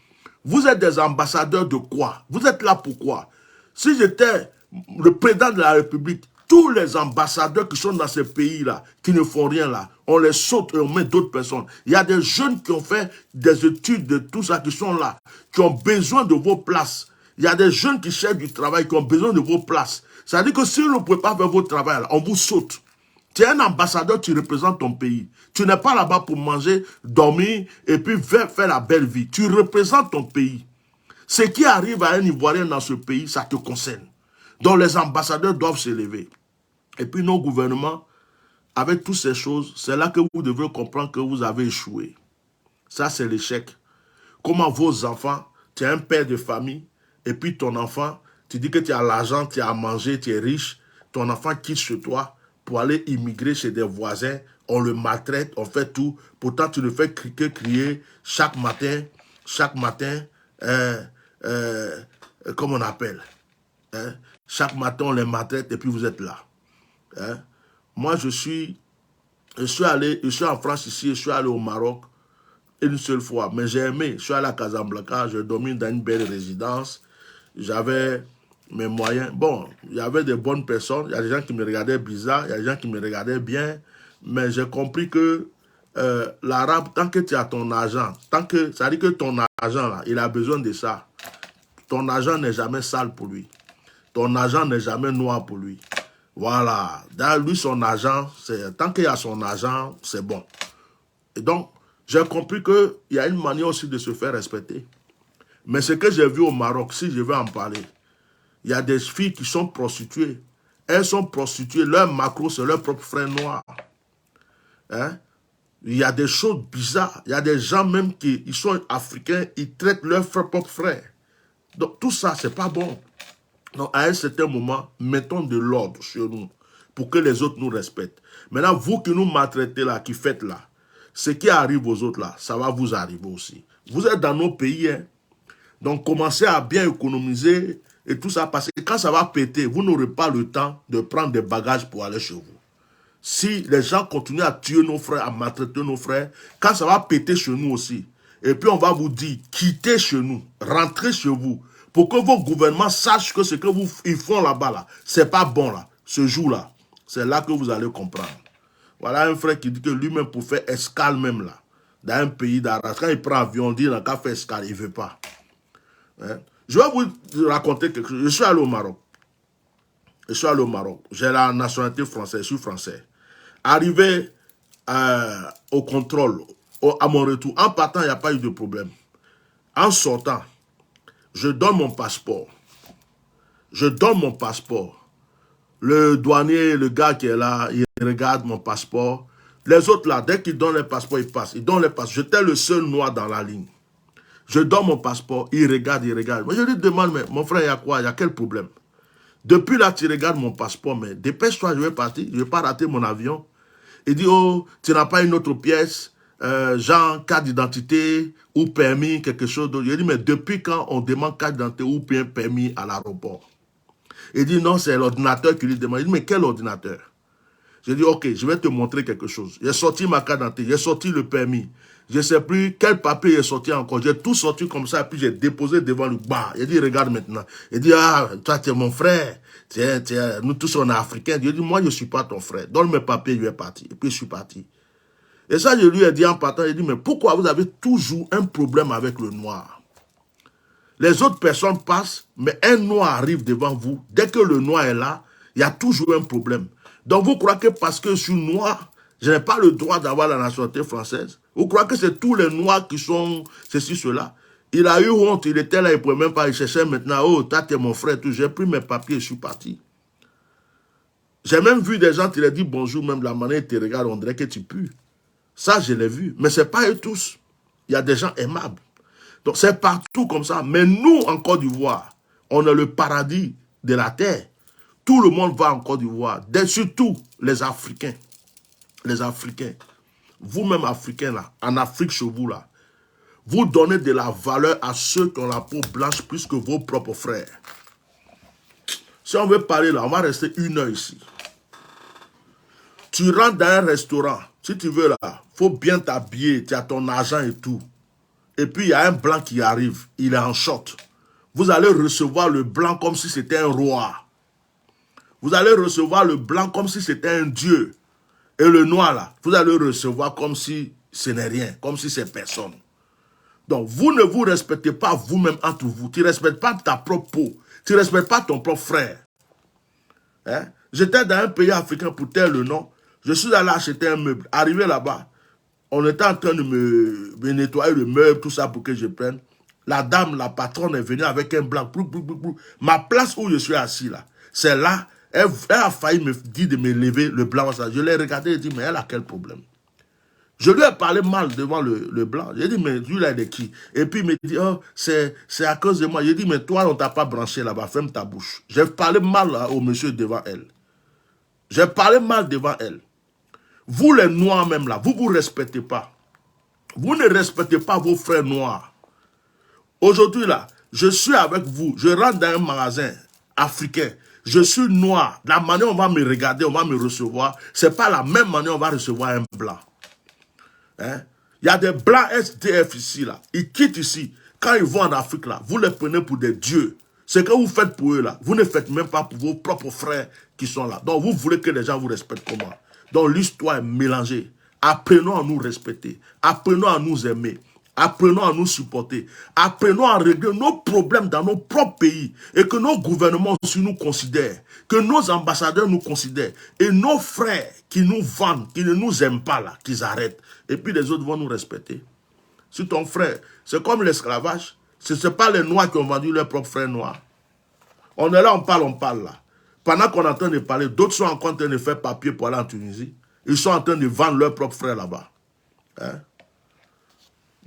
Vous êtes des ambassadeurs de quoi? Vous êtes là pour quoi? Si j'étais le président de la République, tous les ambassadeurs qui sont dans ces pays-là, qui ne font rien là, on les saute et on met d'autres personnes. Il y a des jeunes qui ont fait des études de tout ça, qui sont là, qui ont besoin de vos places. Il y a des jeunes qui cherchent du travail, qui ont besoin de vos places. C'est-à-dire que si vous ne pouvez pas faire votre travail, là, on vous saute. Tu es un ambassadeur, tu représentes ton pays. Tu n'es pas là-bas pour manger, dormir et puis faire la belle vie. Tu représentes ton pays. Ce qui arrive à un Ivoirien dans ce pays, ça te concerne. Donc les ambassadeurs doivent s'élever. Et puis nos gouvernements, avec toutes ces choses, c'est là que vous devez comprendre que vous avez échoué. Ça, c'est l'échec. Comment vos enfants, tu es un père de famille, et puis ton enfant, tu dis que tu as l'argent, tu as à manger, tu es riche, ton enfant quitte chez toi pour aller immigrer chez des voisins, on le maltraite, on fait tout. Pourtant, tu ne fais que crier chaque matin, comme on appelle. Hein? Chaque matin, on les maltraite et puis vous êtes là. Hein? Moi, je suis en France ici, je suis allé au Maroc une seule fois, mais j'ai aimé. Je suis allé à Casablanca, je dormais dans une belle résidence, j'avais mes moyens. Bon, il y avait des bonnes personnes, il y a des gens qui me regardaient bizarre, il y a des gens qui me regardaient bien, mais j'ai compris que l'arabe, tant que tu as ton argent, ça dit que ton argent, là, il a besoin de ça. Ton argent n'est jamais sale pour lui. Ton argent n'est jamais noir pour lui. Voilà. Dans lui, son argent, tant qu'il y a son argent, c'est bon. Et donc, j'ai compris qu'il y a une manière aussi de se faire respecter. Mais ce que j'ai vu au Maroc, si je vais en parler, il y a des filles qui sont prostituées. Elles sont prostituées. Leur macro, c'est leur propre frère noir. Hein? Il y a des choses bizarres. Il y a des gens même qui ils sont africains, ils traitent leur propre frère. Donc, tout ça, c'est pas bon. Donc, à un certain moment, mettons de l'ordre sur nous pour que les autres nous respectent. Maintenant, vous qui nous maltraitez là, qui faites là, ce qui arrive aux autres là, ça va vous arriver aussi. Vous êtes dans nos pays, hein? Donc commencez à bien économiser et tout ça, parce que quand ça va péter, vous n'aurez pas le temps de prendre des bagages pour aller chez vous. Si les gens continuent à tuer nos frères, à maltraiter nos frères, quand ça va péter chez nous aussi, et puis on va vous dire, quittez chez nous, rentrez chez vous, pour que vos gouvernements sachent que ce que ils font là-bas, là, c'est pas bon là, ce jour-là. C'est là que vous allez comprendre. Voilà un frère qui dit que lui-même pour faire escale même là, dans un pays d'Arabie, quand il prend avion, il dit qu'il fait escale, il ne veut pas. Hein? Je vais vous raconter quelque chose. Je suis allé au Maroc. J'ai la nationalité française, je suis français. Arrivé au contrôle, à mon retour, en partant, il n'y a pas eu de problème. En sortant, je donne mon passeport. Le douanier, le gars qui est là, il regarde mon passeport. Les autres là, dès qu'ils donnent les passeports, ils passent. Ils donnent les passeports. J'étais le seul noir dans la ligne. Je donne mon passeport, il regarde. Moi, je lui demande, mais mon frère, il y a quoi? Il y a quel problème? Depuis là, tu regardes mon passeport, mais dépêche-toi, je vais partir. Je ne vais pas rater mon avion. Il dit, oh, tu n'as pas une autre pièce, genre carte d'identité ou permis, quelque chose d'autre. Je dis, mais depuis quand on demande carte d'identité ou bien permis à l'aéroport? Il dit, non, c'est l'ordinateur qui lui demande. Il dit, mais quel ordinateur? J'ai dit, ok, je vais te montrer quelque chose. J'ai sorti ma carte d'identité, j'ai sorti le permis. Je ne sais plus quel papier est sorti encore. J'ai tout sorti comme ça, puis j'ai déposé devant le bar. Il dit, regarde maintenant. Il dit, ah, toi, tu es mon frère. Nous tous, on est africains. Il dit, moi, je ne suis pas ton frère. Donne mes papiers, je vais partir. Et puis, je suis parti. Et ça, je lui ai dit en partant, il dit, mais pourquoi vous avez toujours un problème avec le noir? Les autres personnes passent, mais un noir arrive devant vous. Dès que le noir est là, il y a toujours un problème. Donc, vous croyez que parce que je suis noir, je n'ai pas le droit d'avoir la nationalité française? Vous croyez que c'est tous les noirs qui sont ceci, cela? Il a eu honte, il était là, il ne pouvait même pas, il cherchait maintenant, oh, toi, tu es mon frère, j'ai pris mes papiers, je suis parti. J'ai même vu des gens qui leur disent bonjour, même la manière ils te regardent, on dirait que tu pues. Ça, je l'ai vu. Mais ce n'est pas eux tous. Il y a des gens aimables. Donc, c'est partout comme ça. Mais nous, en Côte d'Ivoire, on a le paradis de la terre. Tout le monde va en Côte d'Ivoire. Surtout les Africains. Les Africains. Vous-même, Africains, là, en Afrique chez vous, là, vous donnez de la valeur à ceux qui ont la peau blanche plus que vos propres frères. Si on veut parler là, on va rester 1 heure ici. Tu rentres dans un restaurant, si tu veux là, il faut bien t'habiller, tu as ton argent et tout. Et puis il y a un blanc qui arrive, il est en short. Vous allez recevoir le blanc comme si c'était un roi. Vous allez recevoir le blanc comme si c'était un dieu. Et le noir là, vous allez le recevoir comme si ce n'est rien, comme si c'est personne. Donc vous ne vous respectez pas vous-même entre vous. Tu ne respectes pas ta propre peau. Tu ne respectes pas ton propre frère. Hein? J'étais dans un pays africain pour taire le nom. Je suis allé acheter un meuble. Arrivé là-bas, on était en train de me nettoyer le meuble, tout ça pour que je prenne. La dame, la patronne est venue avec un blanc. Ma place où je suis assis là, c'est là. Elle a failli me dire de me lever le blanc. Je l'ai regardé et dit, mais elle a quel problème? Je lui ai parlé mal devant le blanc. J'ai dit, mais lui là, il est qui? Et puis il me dit, oh, c'est à cause de moi. J'ai dit, mais toi, on ne t'a pas branché là-bas, ferme ta bouche. J'ai parlé mal au monsieur devant elle. J'ai parlé mal devant elle. Vous les noirs même là, vous ne vous respectez pas. Vous ne respectez pas vos frères noirs. Aujourd'hui là, je suis avec vous, je rentre dans un magasin africain, je suis noir. La manière on va me regarder, on va me recevoir, ce n'est pas la même manière on va recevoir un blanc. Hein? Il y a des blancs SDF ici là, ils quittent ici. Quand ils vont en Afrique là, vous les prenez pour des dieux. Ce que vous faites pour eux là, vous ne faites même pas pour vos propres frères qui sont là. Donc vous voulez que les gens vous respectent comment? Donc l'histoire est mélangée. Apprenons à nous respecter. Apprenons à nous aimer. Apprenons à nous supporter. Apprenons à régler nos problèmes dans nos propres pays. Et que nos gouvernements aussi nous considèrent. Que nos ambassadeurs nous considèrent. Et nos frères qui nous vendent, qui ne nous aiment pas là, qu'ils arrêtent. Et puis les autres vont nous respecter. Si ton frère, c'est comme l'esclavage. Ce n'est pas les noirs qui ont vendu leurs propres frères noirs. On est là, on parle là. Pendant qu'on est en train de parler, d'autres sont en train de faire papier pour aller en Tunisie. Ils sont en train de vendre leurs propres frères là-bas. Hein?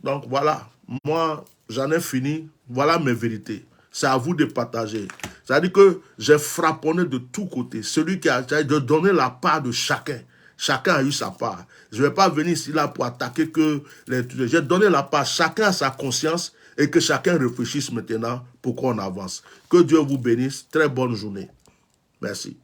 Donc voilà, moi j'en ai fini. Voilà mes vérités. C'est à vous de partager. C'est-à-dire que j'ai frapponné de tous côtés. Celui qui a de donner la part de chacun. Chacun a eu sa part. Je ne vais pas venir ici là pour attaquer que les... J'ai donné la part. Chacun a sa conscience et que chacun réfléchisse maintenant pour qu'on avance. Que Dieu vous bénisse. Très bonne journée. Merci.